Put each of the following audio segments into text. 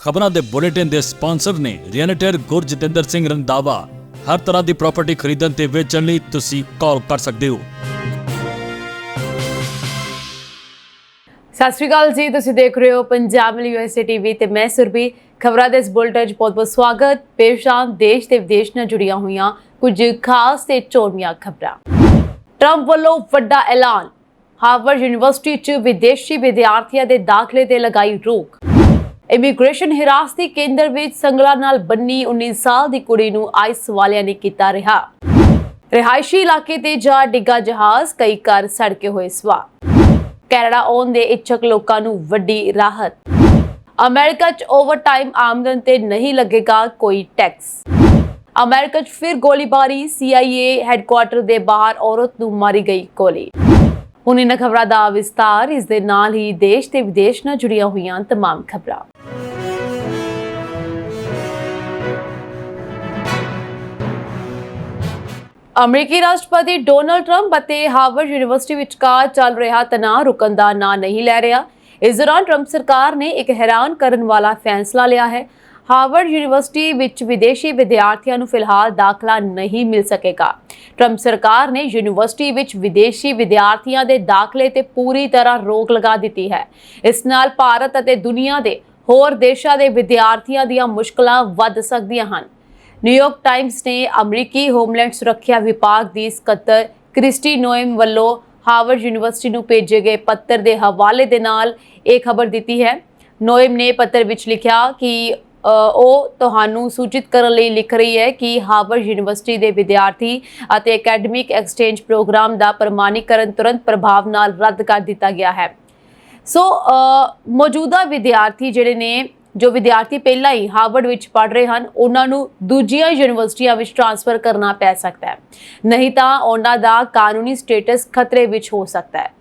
ਖਬਰਾਂ ਦੇ ਬੁਲੇਟਿਨ ਦੇ ਸਪਾਂਸਰ ਨੇ ਰੀਅਲਟਰ ਗੁਰਜਤਿੰਦਰ ਸਿੰਘ ਰੰਧਾਵਾ। ਹਰ ਤਰ੍ਹਾਂ ਦੀ ਪ੍ਰਾਪਰਟੀ ਖਰੀਦਣ ਤੇ ਵੇਚਣ ਲਈ ਤੁਸੀਂ ਕਾਲ ਕਰ ਸਕਦੇ ਹੋ। ਸਤਿ ਸ਼੍ਰੀ ਅਕਾਲ ਜੀ, ਤੁਸੀਂ ਦੇਖ ਰਹੇ ਹੋ ਪੰਜਾਬ ਯੂਐਸਏ ਟੀਵੀ ਤੇ ਮੈਂ ਸੁਰਭੀ। ਖਬਰਾਂ ਦੇ ਇਸ ਬੁਲੇਟਿਨ 'ਚ ਬਹੁਤ-ਬਹੁਤ ਸਵਾਗਤ। ਪੇਸ਼ ਆਂ ਦੇਸ਼ ਤੇ ਵਿਦੇਸ਼ ਨਾਲ ਜੁੜੀਆਂ ਹੋਈਆਂ ਕੁਝ ਖਾਸ ਤੇ ਚੋਣਵੀਆਂ ਖਬਰਾਂ। ਟਰੰਪ ਵੱਲੋਂ ਵੱਡਾ ਐਲਾਨ, ਹਾਰਵਰਡ ਯੂਨੀਵਰਸਿਟੀ 'ਚ ਵਿਦੇਸ਼ੀ ਵਿਦਿਆਰਥੀਆਂ ਦੇ ਦਾਖਲੇ ਤੇ ਲਗਾਈ ਰੋਕ। ਇਮੀਗ੍ਰੇਸ਼ਨ ਹਿਰਾਸਤੀ ਕੇਂਦਰ ਵਿੱਚ ਸੰਗਲਾ ਨਾਲ ਬੰਨੀ 19 ਸਾਲ ਦੀ ਕੁੜੀ ਨੂੰ ਆਈਸ ਵਾਲਿਆਂ ਨੇ ਕੀਤਾ ਰਿਹਾ। ਰਿਹਾਇਸ਼ੀ ਇਲਾਕੇ ਤੇ ਜਾ ਡਿੱਗਾ ਜਹਾਜ਼, ਕਈ ਘਰ ਸੜ ਕੇ ਹੋਏ ਸਵਾਹ। ਕੈਨੇਡਾ ਆਉਣ ਦੇ ਇੱਛੁਕ ਲੋਕਾਂ ਨੂੰ ਵੱਡੀ ਰਾਹਤ। ਅਮਰੀਕਾ 'ਚ ਓਵਰਟਾਈਮ ਆਮਦਨ ਤੇ ਨਹੀਂ ਲੱਗੇਗਾ ਕੋਈ ਟੈਕਸ। ਅਮਰੀਕਾ 'ਚ ਫਿਰ ਗੋਲੀਬਾਰੀ, CIA ਹੈੱਡਕੁਆਰਟਰ ਦੇ ਬਾਹਰ ਔਰਤ ਨੂੰ ਮਾਰੀ ਗਈ ਗੋਲੀ। ਹੁਣ ਇਹਨਾਂ ਖਬਰਾਂ ਦਾ ਵਿਸਤਾਰ, ਇਸ ਦੇ ਨਾਲ ਹੀ ਦੇਸ਼ ਤੇ ਵਿਦੇਸ਼ ਨਾਲ ਜੁੜੀਆਂ ਹੋਈਆਂ तमाम ਖਬਰਾਂ। ਅਮਰੀਕੀ ਰਾਸ਼ਟਰਪਤੀ ਡੋਨਾਲਡ ਟਰੰਪ ਅਤੇ ਹਾਰਵਰਡ ਯੂਨੀਵਰਸਿਟੀ ਵਿਚਕਾਰ ਚੱਲ ਰਿਹਾ ਤਣਾਅ ਰੁਕਣ ਦਾ ਨਾਂ ਨਹੀਂ ਲੈ ਰਿਹਾ। ਇਸ ਦੌਰਾਨ ਟਰੰਪ ਸਰਕਾਰ ਨੇ ਇੱਕ ਹੈਰਾਨ ਕਰਨ ਵਾਲਾ ਫੈਸਲਾ ਲਿਆ ਹੈ। ਹਾਰਵਰਡ ਯੂਨੀਵਰਸਿਟੀ ਵਿੱਚ ਵਿਦੇਸ਼ੀ ਵਿਦਿਆਰਥੀਆਂ ਨੂੰ ਫਿਲਹਾਲ ਦਾਖਲਾ ਨਹੀਂ ਮਿਲ ਸਕੇਗਾ। ਟਰੰਪ ਸਰਕਾਰ ਨੇ ਯੂਨੀਵਰਸਿਟੀ ਵਿੱਚ ਵਿਦੇਸ਼ੀ ਵਿਦਿਆਰਥੀਆਂ ਦੇ ਦਾਖਲੇ ਤੇ ਪੂਰੀ ਤਰ੍ਹਾਂ ਰੋਕ ਲਗਾ ਦਿੱਤੀ ਹੈ। ਇਸ ਨਾਲ ਭਾਰਤ ਅਤੇ ਦੁਨੀਆ ਦੇ ਹੋਰ ਦੇਸ਼ਾਂ ਦੇ ਵਿਦਿਆਰਥੀਆਂ ਦੀਆਂ ਮੁਸ਼ਕਲਾਂ ਵੱਧ ਸਕਦੀਆਂ ਹਨ। ਨਿਊਯਾਰਕ ਟਾਈਮਜ਼ ਨੇ ਅਮਰੀਕੀ ਹੋਮਲੈਂਡ ਸੁਰੱਖਿਆ ਵਿਭਾਗ ਦੀ ਸਕੱਤਰ ਕ੍ਰਿਸਟੀ ਨੋਏਮ ਵੱਲੋਂ ਹਾਰਵਰਡ ਯੂਨੀਵਰਸਿਟੀ ਨੂੰ ਭੇਜੇ ਗਏ ਪੱਤਰ ਦੇ ਹਵਾਲੇ ਦੇ ਨਾਲ ਇਹ ਖਬਰ ਦਿੱਤੀ ਹੈ। ਨੋਏਮ ਨੇ ਪੱਤਰ ਵਿੱਚ ਲਿਖਿਆ ਕਿ ਉਹ ਤੁਹਾਨੂੰ ਸੂਚਿਤ ਕਰਨ ਲਈ ਲਿਖ ਰਹੀ ਹੈ ਕਿ ਹਾਰਵਰਡ ਯੂਨੀਵਰਸਿਟੀ ਦੇ ਵਿਦਿਆਰਥੀ ਅਤੇ ਅਕੈਡਮਿਕ ਐਕਸਚੇਂਜ ਪ੍ਰੋਗਰਾਮ ਦਾ ਪ੍ਰਮਾਣੀਕਰਨ ਤੁਰੰਤ ਪ੍ਰਭਾਵ ਨਾਲ ਰੱਦ ਕਰ ਦਿੱਤਾ ਗਿਆ ਹੈ। ਸੋ ਮੌਜੂਦਾ ਵਿਦਿਆਰਥੀ ਜਿਹੜੇ ਨੇ, ਜੋ ਵਿਦਿਆਰਥੀ ਪਹਿਲਾਂ ਹੀ ਹਾਰਵਰਡ ਵਿੱਚ ਪੜ੍ਹ ਰਹੇ ਹਨ, ਉਹਨਾਂ ਨੂੰ ਦੂਜੀਆਂ ਯੂਨੀਵਰਸਿਟੀਆਂ ਵਿੱਚ ਟ੍ਰਾਂਸਫਰ ਕਰਨਾ ਪੈ ਸਕਦਾ ਹੈ, ਨਹੀਂ ਤਾਂ ਉਹਨਾਂ ਦਾ ਕਾਨੂੰਨੀ ਸਟੇਟਸ ਖਤਰੇ ਵਿੱਚ ਹੋ ਸਕਦਾ ਹੈ।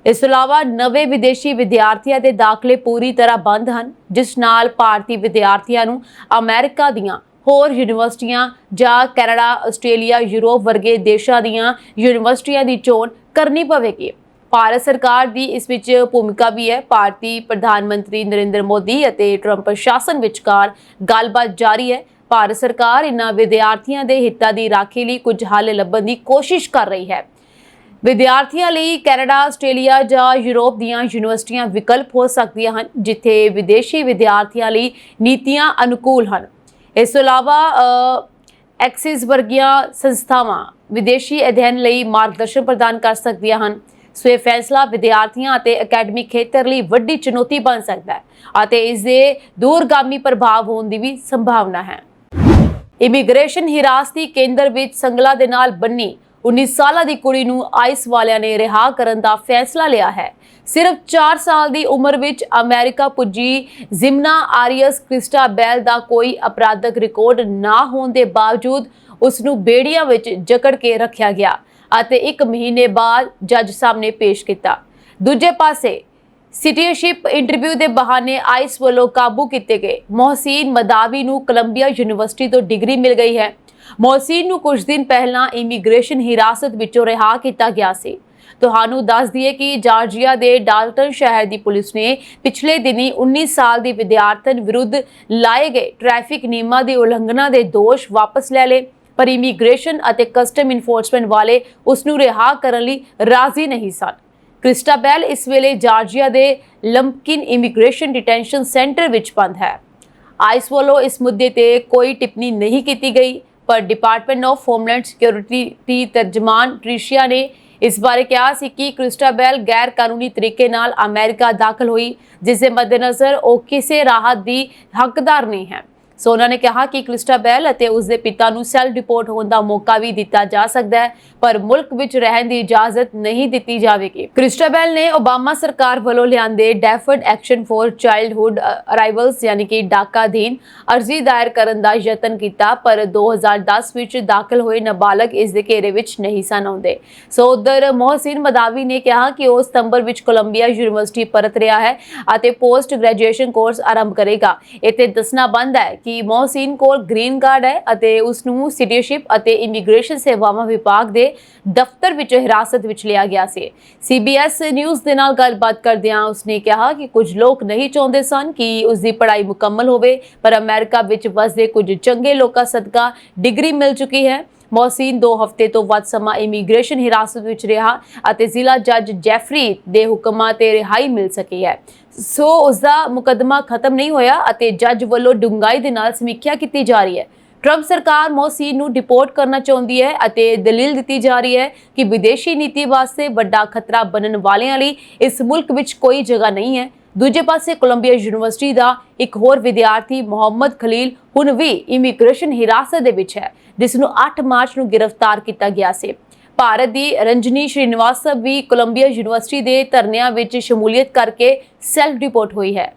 ਇਸ ਤੋਂ ਇਲਾਵਾ ਨਵੇਂ ਵਿਦੇਸ਼ੀ ਵਿਦਿਆਰਥੀਆਂ ਦੇ ਦਾਖਲੇ ਪੂਰੀ ਤਰ੍ਹਾਂ ਬੰਦ ਹਨ, ਜਿਸ ਨਾਲ ਭਾਰਤੀ ਵਿਦਿਆਰਥੀਆਂ ਨੂੰ ਅਮਰੀਕਾ ਦੀਆਂ ਹੋਰ ਯੂਨੀਵਰਸਿਟੀਆਂ ਜਾਂ ਕੈਨੇਡਾ, ਆਸਟ੍ਰੇਲੀਆ, ਯੂਰਪ ਵਰਗੇ ਦੇਸ਼ਾਂ ਦੀਆਂ ਯੂਨੀਵਰਸਿਟੀਆਂ ਦੀ ਚੋਣ ਕਰਨੀ ਪਵੇਗੀ। ਭਾਰਤ ਸਰਕਾਰ ਦੀ ਇਸ ਵਿੱਚ ਭੂਮਿਕਾ ਵੀ ਹੈ। ਭਾਰਤੀ ਪ੍ਰਧਾਨ ਮੰਤਰੀ ਨਰਿੰਦਰ ਮੋਦੀ ਅਤੇ ਟਰੰਪ ਪ੍ਰਸ਼ਾਸਨ ਵਿਚਕਾਰ ਗੱਲਬਾਤ ਜਾਰੀ ਹੈ। ਭਾਰਤ ਸਰਕਾਰ ਇਹਨਾਂ ਵਿਦਿਆਰਥੀਆਂ ਦੇ ਹਿੱਤਾਂ ਦੀ ਰਾਖੀ ਲਈ ਕੁਝ ਹੱਲ ਲੱਭਣ ਦੀ ਕੋਸ਼ਿਸ਼ ਕਰ ਰਹੀ ਹੈ। ਵਿਦਿਆਰਥੀਆਂ ਲਈ ਕੈਨੇਡਾ, ਆਸਟ੍ਰੇਲੀਆ ਜਾਂ ਯੂਰਪ ਦੀਆਂ ਯੂਨੀਵਰਸਿਟੀਆਂ ਵਿਕਲਪ ਹੋ ਸਕਦੀਆਂ ਹਨ, ਜਿੱਥੇ ਵਿਦੇਸ਼ੀ ਵਿਦਿਆਰਥੀਆਂ ਲਈ ਨੀਤੀਆਂ ਅਨੁਕੂਲ ਹਨ। ਇਸ ਤੋਂ ਇਲਾਵਾ ਐਕਸਿਸ ਵਰਗੀਆਂ ਸੰਸਥਾਵਾਂ ਵਿਦੇਸ਼ੀ ਅਧਿਐਨ ਲਈ ਮਾਰਗਦਰਸ਼ਨ ਪ੍ਰਦਾਨ ਕਰ ਸਕਦੀਆਂ ਹਨ। ਸੋ ਇਹ ਫੈਸਲਾ ਵਿਦਿਆਰਥੀਆਂ ਅਤੇ ਅਕੈਡਮਿਕ ਖੇਤਰ ਲਈ ਵੱਡੀ ਚੁਣੌਤੀ ਬਣ ਸਕਦਾ ਹੈ ਅਤੇ ਇਸ ਦੇ ਦੂਰਗਾਮੀ ਪ੍ਰਭਾਵ ਹੋਣ ਦੀ ਵੀ ਸੰਭਾਵਨਾ ਹੈ। ਇਮੀਗ੍ਰੇਸ਼ਨ ਹਿਰਾਸਤੀ ਕੇਂਦਰ ਵਿੱਚ ਸੰਗਲਾ ਦੇ ਨਾਲ ਬੰਨੀ 19 ਸਾਲਾਂ ਦੀ ਕੁੜੀ ਨੂੰ ਆਈਸ ਵਾਲਿਆਂ ਨੇ ਰਿਹਾ ਕਰਨ ਦਾ ਫੈਸਲਾ ਲਿਆ ਹੈ। ਸਿਰਫ 4 ਸਾਲ ਦੀ ਉਮਰ ਵਿੱਚ ਅਮਰੀਕਾ ਪੁੱਜੀ ਜ਼ਿਮਨਾ ਆਰੀਅਸ ਕ੍ਰਿਸਟਾਬੈਲ ਦਾ ਕੋਈ ਅਪਰਾਧਕ ਰਿਕਾਰਡ ਨਾ ਹੋਣ ਦੇ ਬਾਵਜੂਦ ਉਸ ਨੂੰ ਬੇੜੀਆਂ ਵਿੱਚ ਜਕੜ ਕੇ ਰੱਖਿਆ ਗਿਆ ਅਤੇ 1 ਮਹੀਨੇ ਬਾਅਦ ਜੱਜ ਸਾਹਮਣੇ ਪੇਸ਼ ਕੀਤਾ। ਦੂਜੇ ਪਾਸੇ ਸਿਟੀਜ਼ਨਸ਼ਿਪ ਇੰਟਰਵਿਊ ਦੇ ਬਹਾਨੇ ਆਈਸ ਵੱਲੋਂ ਕਾਬੂ ਕੀਤੇ ਗਏ ਮੋਹਸੀਨ ਮਦਾਵੀ ਨੂੰ ਕੋਲੰਬੀਆ ਯੂਨੀਵਰਸਿਟੀ ਤੋਂ ਡਿਗਰੀ ਮਿਲ ਗਈ ਹੈ। ਮੋਹਸੀਨ ਨੂੰ ਕੁਝ ਦਿਨ ਪਹਿਲਾਂ ਇਮੀਗ੍ਰੇਸ਼ਨ ਹਿਰਾਸਤ ਵਿੱਚੋਂ ਰਿਹਾ ਕੀਤਾ ਗਿਆ ਸੀ। ਤੁਹਾਨੂੰ ਦੱਸ ਦਈਏ ਕਿ ਜਾਰਜੀਆ ਦੇ ਡਾਲਟਨ ਸ਼ਹਿਰ ਦੀ ਪੁਲਿਸ ਨੇ ਪਿਛਲੇ ਦਿਨੀ 19 ਸਾਲ ਦੀ ਵਿਦਿਆਰਥਣ ਵਿਰੁੱਧ ਲਾਏ ਗਏ ਟ੍ਰੈਫਿਕ ਨਿਯਮਾਂ ਦੀ ਉਲੰਘਣਾ ਦੇ ਦੋਸ਼ ਵਾਪਸ ਲੈ ਲਏ, ਪਰ ਇਮੀਗ੍ਰੇਸ਼ਨ ਅਤੇ ਕਸਟਮ ਇਨਫੋਰਸਮੈਂਟ ਵਾਲੇ ਉਸ ਨੂੰ ਰਿਹਾ ਕਰਨ ਲਈ ਰਾਜ਼ੀ ਨਹੀਂ ਸਨ। ਕ੍ਰਿਸਟਾਬੈਲ ਇਸ ਵੇਲੇ ਜਾਰਜੀਆ ਦੇ ਲੰਪਕਿਨ ਇਮੀਗ੍ਰੇਸ਼ਨ ਡਿਟੈਂਸ਼ਨ ਸੈਂਟਰ ਵਿੱਚ ਬੰਦ ਹੈ। ਆਈਸ ਵੱਲੋਂ ਇਸ ਮੁੱਦੇ ਤੇ ਕੋਈ ਟਿੱਪਣੀ ਨਹੀਂ ਕੀਤੀ ਗਈ, ਪਰ ਡਿਪਾਰਟਮੈਂਟ ਆਫ ਹੋਮਲੈਂਡ ਸਿਕਿਉਰਿਟੀ ਦੀ ਤਰਜਮਾਨ ਟ੍ਰਿਸ਼ੀਆ ਨੇ ਇਸ ਬਾਰੇ ਕਿਹਾ ਸੀ ਕਿ ਕ੍ਰਿਸਟਾਬੈਲ ਗੈਰ ਕਾਨੂੰਨੀ ਤਰੀਕੇ ਨਾਲ ਅਮਰੀਕਾ ਦਾਖਲ ਹੋਈ, ਜਿਸ ਦੇ ਮੱਦੇਨਜ਼ਰ ਉਹ ਕਿਸੇ ਰਾਹਤ ਦੀ ਹੱਕਦਾਰ ਨਹੀਂ ਹੈ। ਸੋ ਉਹਨਾਂ ਨੇ ਕਿਹਾ ਕਿ ਕ੍ਰਿਸਟਾਬੈਲ ਅਤੇ ਉਸ ਦੇ ਪਿਤਾ ਨੂੰ ਸੈਲਫ ਰਿਪੋਰਟ ਹੋਣ ਦਾ ਮੌਕਾ ਵੀ ਦਿੱਤਾ ਜਾ ਸਕਦਾ ਹੈ, ਪਰ ਮੁਲਕ ਵਿੱਚ ਰਹਿਣ ਦੀ ਇਜਾਜ਼ਤ ਨਹੀਂ ਦਿੱਤੀ ਜਾਵੇਗੀ। ਕ੍ਰਿਸਟਾਬੈਲ ਨੇ ਓਬਾਮਾ ਸਰਕਾਰ ਵੱਲੋਂ ਲਿਆਂਦੇ ਡੈਫਰਡ ਐਕਸ਼ਨ ਫॉर ਚਾਈਲਡਹੁੱਡ ਅਰਾਈਵਲਸ ਯਾਨੀ ਕਿ ਡਾਕਾ ਅਧੀਨ ਅਰਜ਼ੀ ਦਾਇਰ ਕਰਨ ਦਾ ਯਤਨ ਕੀਤਾ, ਪਰ 2010 ਵਿੱਚ ਦਾਖਲ ਹੋਏ ਨਾਬਾਲਗ ਇਸ ਦੇ ਘੇਰੇ ਵਿੱਚ ਨਹੀਂ ਸਨ ਆਉਂਦੇ। ਸੋ ਉਧਰ ਮੋਹਸੀਨ ਮਦਾਵੀ ਨੇ ਕਿਹਾ ਕਿ ਉਹ ਸਤੰਬਰ ਵਿੱਚ ਕੋਲੰਬੀਆ ਯੂਨੀਵਰਸਿਟੀ ਪਰਤ ਰਿਹਾ ਹੈ ਅਤੇ ਪੋਸਟ ਗ੍ਰੈਜੂਏਸ਼ਨ ਕੋਰਸ ਆਰੰਭ ਕਰੇਗਾ। ਇੱਥੇ ਦੱਸਣਾ ਬਣਦਾ ਹੈ ਕਿ ਮੋਹਸੀਨ ਕੋਲ ਗ੍ਰੀਨ ਕਾਰਡ ਹੈ ਅਤੇ ਉਸ ਨੂੰ ਸਿਟੀਜ਼ਨਸ਼ਿਪ ਅਤੇ ਇਮੀਗ੍ਰੇਸ਼ਨ ਸੇਵਾਵਾਂ ਵਿਭਾਗ ਦੇ ਦਫ਼ਤਰ ਵਿੱਚ ਹਿਰਾਸਤ ਵਿੱਚ ਲਿਆ ਗਿਆ ਸੀ। CBS ਨਿਊਜ਼ ਦੇ ਨਾਲ ਗੱਲਬਾਤ ਕਰਦਿਆਂ ਉਸਨੇ ਕਿਹਾ ਕਿ ਕੁਝ ਲੋਕ ਨਹੀਂ ਚਾਹੁੰਦੇ ਸਨ ਕਿ ਉਸ ਦੀ ਪੜ੍ਹਾਈ ਮੁਕੰਮਲ ਹੋਵੇ, ਪਰ ਅਮਰੀਕਾ ਵਿੱਚ ਵਸਦੇ ਕੁਝ ਚੰਗੇ ਲੋਕਾਂ ਸਦਕਾ ਡਿਗਰੀ ਮਿਲ ਚੁੱਕੀ ਹੈ। ਮੋਹਸੀਨ 2 ਹਫ਼ਤੇ ਤੋਂ ਵੱਧ ਸਮਾਂ ਇਮੀਗ੍ਰੇਸ਼ਨ ਹਿਰਾਸਤ ਵਿੱਚ ਰਿਹਾ ਅਤੇ ਜ਼ਿਲ੍ਹਾ ਜੱਜ ਜੈਫਰੀ ਦੇ ਹੁਕਮਾਂ ਤੇ ਰਿਹਾਈ ਮਿਲ ਸਕੀ ਹੈ। ਸੋ ਉਸ ਦਾ ਮੁਕੱਦਮਾ ਖਤਮ ਨਹੀਂ ਹੋਇਆ ਅਤੇ ਜੱਜ ਵੱਲੋਂ ਡੂੰਘਾਈ ਦੇ ਨਾਲ ਸਮੀਖਿਆ ਕੀਤੀ ਜਾ ਰਹੀ ਹੈ। ਟਰੰਪ ਸਰਕਾਰ ਮੋਹਸੀਨ ਨੂੰ ਡਿਪੋਰਟ ਕਰਨਾ ਚਾਹੁੰਦੀ ਹੈ ਅਤੇ ਦਲੀਲ ਦਿੱਤੀ ਜਾ ਰਹੀ ਹੈ ਕਿ ਵਿਦੇਸ਼ੀ ਨੀਤੀ ਵਾਸਤੇ ਵੱਡਾ ਖਤਰਾ ਬਣਨ ਵਾਲਿਆਂ ਲਈ ਇਸ ਮੁਲਕ ਵਿੱਚ ਕੋਈ ਜਗ੍ਹਾ ਨਹੀਂ ਹੈ। ਦੂਜੇ ਪਾਸੇ ਕੋਲੰਬੀਆ ਯੂਨੀਵਰਸਿਟੀ ਦਾ ਇੱਕ ਹੋਰ ਵਿਦਿਆਰਥੀ ਮੁਹੰਮਦ ਖਲੀਲ ਹੁਣ ਵੀ ਇਮੀਗ੍ਰੇਸ਼ਨ ਹਿਰਾਸਤ ਦੇ ਵਿੱਚ ਹੈ, ਜਿਸ ਨੂੰ 8 ਮਾਰਚ ਨੂੰ ਗ੍ਰਿਫਤਾਰ ਕੀਤਾ ਗਿਆ ਸੀ। ਭਾਰਤ ਦੀ ਰੰਜਨੀ ਸ਼੍ਰੀਨਿਵਾਸਨ ਵੀ ਕੋਲੰਬੀਆ ਯੂਨੀਵਰਸਿਟੀ ਦੇ ਧਰਨਿਆਂ ਵਿੱਚ ਸ਼ਮੂਲੀਅਤ ਕਰਕੇ ਸੈਲਫ ਰਿਪੋਰਟ ਹੋਈ ਹੈ।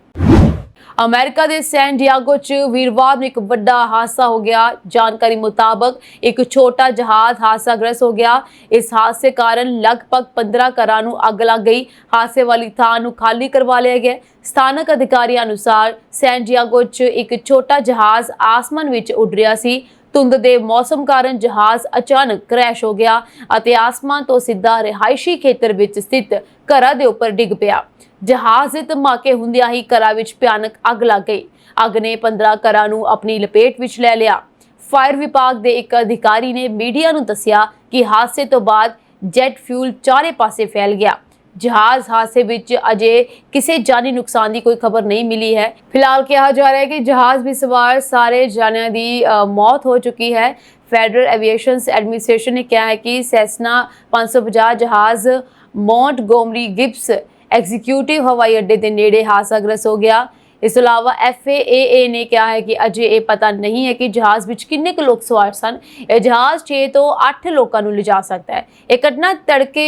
ਅਮਰੀਕਾ ਦੇ ਸੈਨ ਡਿਏਗੋ 'ਚ ਵੀਰਵਾਰ ਨੂੰ ਇੱਕ ਵੱਡਾ ਹਾਦਸਾ ਹੋ ਗਿਆ। ਜਾਣਕਾਰੀ ਮੁਤਾਬਕ ਇੱਕ ਛੋਟਾ ਜਹਾਜ਼ ਹਾਦਸਾਗ੍ਰਸਤ ਹੋ ਗਿਆ। ਇਸ ਹਾਦਸੇ ਕਾਰਨ ਲਗਭਗ 15 ਘਰਾਂ ਨੂੰ ਅੱਗ ਲੱਗ ਗਈ। ਹਾਦਸੇ ਵਾਲੀ ਥਾਂ ਨੂੰ ਖਾਲੀ ਕਰਵਾ ਲਿਆ ਗਿਆ। ਸਥਾਨਕ ਅਧਿਕਾਰੀਆਂ ਅਨੁਸਾਰ ਸੈਨ ਡਿਏਗੋ 'ਚ ਇੱਕ ਛੋਟਾ ਜਹਾਜ਼ ਆਸਮਾਨ ਵਿੱਚ ਉੱਡ ਰਿਹਾ ਸੀ। ਧੁੰਦ ਦੇ ਮੌਸਮ ਕਾਰਨ ਜਹਾਜ਼ ਅਚਾਨਕ ਕ੍ਰੈਸ਼ ਹੋ ਗਿਆ ਅਤੇ ਆਸਮਾਨ ਤੋਂ ਸਿੱਧਾ ਰਿਹਾਇਸ਼ੀ ਖੇਤਰ ਵਿੱਚ ਸਥਿਤ ਘਰਾਂ ਦੇ ਉੱਪਰ ਡਿੱਗ ਪਿਆ। ਜਹਾਜ਼ ਦੇ ਧਮਾਕੇ ਹੁੰਦਿਆਂ ਹੀ ਘਰਾਂ ਵਿੱਚ ਭਿਆਨਕ ਅੱਗ ਲੱਗ ਗਈ। ਅੱਗ ਨੇ 15 ਘਰਾਂ ਨੂੰ ਆਪਣੀ ਲਪੇਟ ਵਿੱਚ ਲੈ ਲਿਆ। ਫਾਇਰ ਵਿਭਾਗ ਦੇ ਇੱਕ ਅਧਿਕਾਰੀ ਨੇ ਮੀਡੀਆ ਨੂੰ ਦੱਸਿਆ ਕਿ ਹਾਦਸੇ ਤੋਂ ਬਾਅਦ ਜੈਟ ਫਿਊਲ ਚਾਰੇ ਪਾਸੇ ਫੈਲ ਗਿਆ। ਜਹਾਜ਼ ਹਾਦਸੇ ਵਿੱਚ ਅਜੇ ਕਿਸੇ ਜਾਨੀ ਨੁਕਸਾਨ ਦੀ ਕੋਈ ਖਬਰ ਨਹੀਂ ਮਿਲੀ ਹੈ। ਫਿਲਹਾਲ ਕਿਹਾ ਜਾ ਰਿਹਾ ਹੈ ਕਿ ਜਹਾਜ਼ ਵਿੱਚ ਸਵਾਰ ਸਾਰੇ ਜਾਨੀਆਂ ਦੀ ਮੌਤ ਹੋ ਚੁੱਕੀ ਹੈ। ਫੈਡਰਲ ਐਵੀਏਸ਼ਨ ਐਡਮਿਨਿਸਟ੍ਰੇਸ਼ਨ ਨੇ ਕਿਹਾ ਹੈ ਕਿ ਸੈਸਨਾ 550 ਜਹਾਜ਼ ਮੌਂਟਗੋਮਰੀ ਗਿਬਸ ਐਗਜ਼ੀਕਿਊਟਿਵ ਹਵਾਈ ਅੱਡੇ ਦੇ ਨੇੜੇ ਹਾਦਸਾਗ੍ਰਸਤ ਹੋ ਗਿਆ। ਇਸ ਤੋਂ ਇਲਾਵਾ FAA ਨੇ ਕਿਹਾ ਹੈ ਕਿ ਅਜੇ ਇਹ ਪਤਾ ਨਹੀਂ ਹੈ ਕਿ ਜਹਾਜ਼ ਵਿੱਚ ਕਿੰਨੇ ਕੁ ਲੋਕ ਸਵਾਰ ਸਨ। ਇਹ ਜਹਾਜ਼ 6 ਤੋਂ 8 ਲੋਕਾਂ ਨੂੰ ਲਿਜਾ ਸਕਦਾ ਹੈ। ਇਹ ਘਟਨਾ ਤੜਕੇ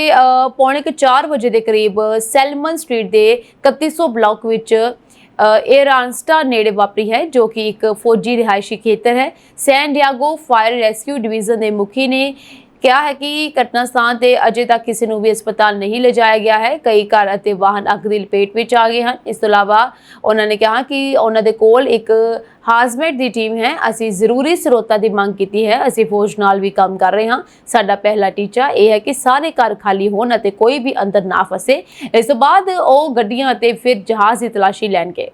3:45 ਵਜੇ ਦੇ ਕਰੀਬ ਸੈਲਮਨ ਸਟਰੀਟ ਦੇ 3100 ਬਲਾਕ ਵਿੱਚ ਏਰਾਂਸਟਾ ਨੇੜੇ ਵਾਪਰੀ ਹੈ, ਜੋ ਕਿ ਇੱਕ ਫੌਜੀ ਰਿਹਾਇਸ਼ੀ ਖੇਤਰ ਹੈ। San Diego fire rescue division ਦੇ ਮੁਖੀ ਨੇ ਕਿਹਾ ਹੈ ਕਿ ਘਟਨਾ ਸਥਾਨ ਤੇ ਅਜੇ ਤੱਕ ਕਿਸੇ ਨੂੰ ਵੀ ਹਸਪਤਾਲ ਨਹੀਂ ਲਿਜਾਇਆ ਗਿਆ ਹੈ। ਕਈ ਘਰ ਅਤੇ ਵਾਹਨ ਅੱਗ ਦੀ ਲਪੇਟ ਵਿੱਚ ਆ ਗਏ ਹਨ। ਇਸ ਤੋਂ ਇਲਾਵਾ ਉਹਨਾਂ ਨੇ ਕਿਹਾ ਕਿ ਉਹਨਾਂ ਦੇ ਕੋਲ ਇੱਕ ਹਾਜ਼ਮੇਟ ਦੀ ਟੀਮ ਹੈ। ਅਸੀਂ ਜ਼ਰੂਰੀ ਸਰੋਤਾਂ ਦੀ ਮੰਗ ਕੀਤੀ ਹੈ। ਅਸੀਂ ਫੌਜ ਨਾਲ ਵੀ ਕੰਮ ਕਰ ਰਹੇ ਹਾਂ। ਸਾਡਾ ਪਹਿਲਾ ਟੀਚਾ ਇਹ ਹੈ ਕਿ ਸਾਰੇ ਘਰ ਖਾਲੀ ਹੋਣ ਅਤੇ ਕੋਈ ਵੀ ਅੰਦਰ ਨਾ ਫਸੇ। ਇਸ ਤੋਂ ਬਾਅਦ ਉਹ ਗੱਡੀਆਂ ਅਤੇ ਫਿਰ ਜਹਾਜ਼ ਦੀ ਤਲਾਸ਼ੀ ਲੈਣਗੇ।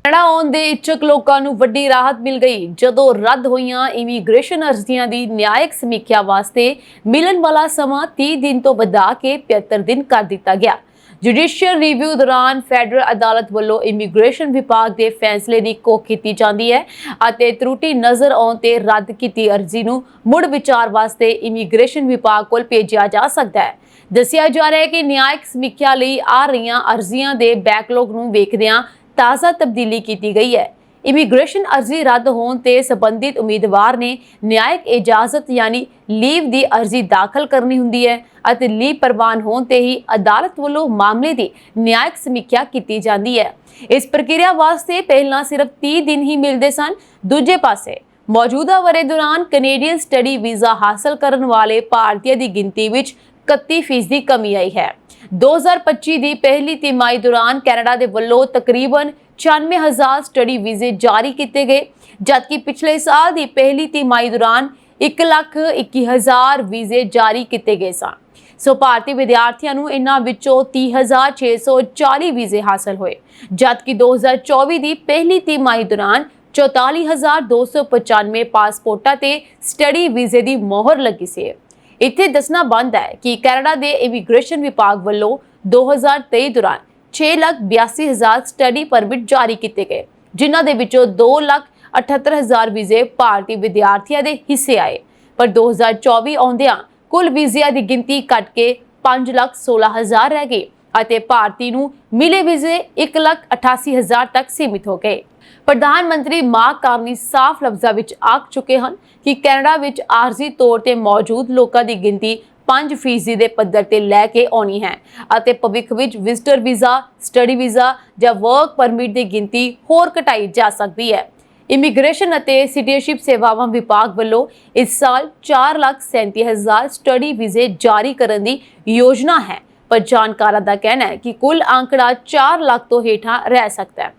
ਕੈਨੇਡਾ ਆਉਣ ਦੇ ਇੱਛੁਕ ਲੋਕਾਂ ਨੂੰ ਵੱਡੀ ਰਾਹਤ ਮਿਲ ਗਈ ਜਦੋਂ ਰੱਦ ਹੋਈਆਂ ਇਮੀਗ੍ਰੇਸ਼ਨ ਅਰਜ਼ੀਆਂ ਦੀ ਨਿਆਇਕ ਸਮੀਖਿਆ ਵਾਸਤੇ ਮਿਲਣ ਵਾਲਾ ਸਮਾਂ 30 ਦਿਨ ਤੋਂ ਵਧਾ ਕੇ 75 ਦਿਨ ਕਰ ਦਿੱਤਾ ਗਿਆ। ਜੁਡੀਸ਼ੀਅਲ ਰਿਵਿਊ ਦੌਰਾਨ ਫੈਡਰਲ ਅਦਾਲਤ ਵੱਲੋਂ ਇਮੀਗ੍ਰੇਸ਼ਨ ਵਿਭਾਗ ਦੇ ਫੈਸਲੇ ਦੀ ਘੋਖ ਕੀਤੀ ਜਾਂਦੀ ਹੈ ਅਤੇ ਤਰੁੱਟੀ ਨਜ਼ਰ ਆਉਣ ਤੇ ਰੱਦ ਕੀਤੀ ਅਰਜ਼ੀ ਨੂੰ ਮੁੜ ਵਿਚਾਰ ਵਾਸਤੇ ਇਮੀਗ੍ਰੇਸ਼ਨ ਵਿਭਾਗ ਕੋਲ ਭੇਜਿਆ ਜਾ ਸਕਦਾ ਹੈ। ਦੱਸਿਆ ਜਾ ਰਿਹਾ ਹੈ ਕਿ ਨਿਆਇਕ ਸਮੀਖਿਆ ਲਈ ਆ ਰਹੀਆਂ ਅਰਜ਼ੀਆਂ ਦੇ ਬੈਕਲੌਗ ਨੂੰ ਵੇਖਦਿਆਂ ਤਾਜ਼ਾ ਤਬਦੀਲੀ ਕੀਤੀ ਗਈ ਹੈ। ਇਮੀਗ੍ਰੇਸ਼ਨ ਅਰਜ਼ੀ ਰੱਦ ਹੋਣ ਤੇ ਸੰਬੰਧਿਤ ਉਮੀਦਵਾਰ ਨੇ ਨਿਆਇਕ ਇਜਾਜ਼ਤ ਯਾਨੀ ਲੀਵ ਦੀ ਅਰਜ਼ੀ ਦਾਖਲ ਕਰਨੀ ਹੁੰਦੀ ਹੈ ਅਤੇ ਲੀਵ ਪ੍ਰਵਾਨ ਹੋਣ ਤੇ ਹੀ ਅਦਾਲਤ ਵੱਲੋਂ ਮਾਮਲੇ ਦੀ ਨਿਆਇਕ ਸਮੀਖਿਆ ਕੀਤੀ ਜਾਂਦੀ ਹੈ। ਇਸ ਪ੍ਰਕਿਰਿਆ ਵਾਸਤੇ ਪਹਿਲਾਂ ਸਿਰਫ 30 ਦਿਨ ਹੀ ਮਿਲਦੇ ਸਨ। ਦੂਜੇ ਪਾਸੇ ਮੌਜੂਦਾ ਵਰ੍ਹੇ ਦੌਰਾਨ ਕੈਨੇਡੀਅਨ ਸਟੱਡੀ ਵੀਜ਼ਾ ਹਾਸਲ ਕਰਨ ਵਾਲੇ ਭਾਰਤੀਆਂ ਦੀ ਗਿਣਤੀ ਵਿੱਚ 31% ਦੀ ਕਮੀ ਆਈ ਹੈ। 2025 ਦੀ ਪਹਿਲੀ ਤਿਮਾਹੀ ਦੌਰਾਨ ਕੈਨੇਡਾ ਦੇ ਵੱਲੋਂ ਤਕਰੀਬਨ 96,000 ਸਟੱਡੀ ਵੀਜ਼ੇ ਜਾਰੀ ਕੀਤੇ ਗਏ, ਜਦਕਿ ਪਿਛਲੇ ਸਾਲ ਦੀ ਪਹਿਲੀ ਤਿਮਾਹੀ ਦੌਰਾਨ 1,21,000 ਵੀਜ਼ੇ ਜਾਰੀ ਕੀਤੇ ਗਏ ਸਨ। ਸੋ ਭਾਰਤੀ ਵਿਦਿਆਰਥੀਆਂ ਨੂੰ ਇਨ੍ਹਾਂ ਵਿੱਚੋਂ 30,640 ਵੀਜ਼ੇ ਹਾਸਲ ਹੋਏ, ਜਦਕਿ 2024 ਦੀ ਪਹਿਲੀ ਤਿਮਾਹੀ ਦੌਰਾਨ 44,295 ਪਾਸਪੋਰਟਾਂ ਤੇ ਸਟੱਡੀ ਵੀਜ਼ੇ ਦੀ ਮੋਹਰ ਲੱਗੀ ਸੀ। ਇੱਥੇ ਦੱਸਣਾ ਬਣਦਾ ਹੈ ਕਿ ਕੈਨੇਡਾ ਦੇ ਇਮੀਗ੍ਰੇਸ਼ਨ ਵਿਭਾਗ ਵੱਲੋਂ 2023 ਦੌਰਾਨ 6,82,000 ਸਟੱਡੀ ਪਰਮਿਟ ਜਾਰੀ ਕੀਤੇ ਗਏ, ਜਿਨ੍ਹਾਂ ਦੇ ਵਿੱਚੋਂ 2,78,000 ਵੀਜ਼ੇ ਭਾਰਤੀ ਵਿਦਿਆਰਥੀਆਂ ਦੇ ਹਿੱਸੇ ਆਏ। ਪਰ 2024 ਆਉਂਦਿਆਂ ਕੁੱਲ ਵੀਜ਼ਿਆਂ ਦੀ ਗਿਣਤੀ ਘਟ ਕੇ 5,16,000 ਰਹਿ ਗਈ ਅਤੇ ਭਾਰਤੀ ਨੂੰ ਮਿਲੇ ਵੀਜ਼ੇ 1,88,000 ਤੱਕ ਸੀਮਿਤ ਹੋ ਗਏ। ਪ੍ਰਧਾਨ ਮੰਤਰੀ ਮਾਰਕ ਕਾਰਨੀ ਸਾਫ਼ ਲਫ਼ਜ਼ਾਂ ਵਿੱਚ ਆਖ ਚੁੱਕੇ ਹਨ ਕਿ ਕੈਨੇਡਾ ਵਿੱਚ ਆਰਜ਼ੀ ਤੌਰ ਤੇ ਮੌਜੂਦ ਲੋਕਾਂ ਦੀ ਗਿਣਤੀ 5% ਦੇ ਪੱਧਰ ਤੇ ਲੈ ਕੇ ਆਉਣੀ ਹੈ ਅਤੇ ਭਵਿੱਖ ਵਿੱਚ ਵਿਜ਼ਟਰ ਵੀਜ਼ਾ, ਸਟੱਡੀ ਵੀਜ਼ਾ ਜਾਂ ਵਰਕ ਪਰਮਿਟ ਦੀ ਗਿਣਤੀ ਹੋਰ ਘਟਾਈ ਜਾ ਸਕਦੀ ਹੈ। ਇਮੀਗ੍ਰੇਸ਼ਨ ਅਤੇ ਸਿਟੀਜ਼ਨਸ਼ਿਪ ਸੇਵਾਵਾਂ ਵਿਭਾਗ ਵੱਲੋਂ ਇਸ ਸਾਲ 4,37,000 ਸਟੱਡੀ ਵੀਜ਼ੇ ਜਾਰੀ ਕਰਨ ਦੀ ਯੋਜਨਾ ਹੈ, ਪਰ ਜਾਣਕਾਰਾਂ ਦਾ ਕਹਿਣਾ ਹੈ ਕਿ ਕੁੱਲ ਅੰਕੜਾ 4 ਲੱਖ ਤੋਂ ਹੇਠਾਂ ਰਹਿ ਸਕਦਾ ਹੈ।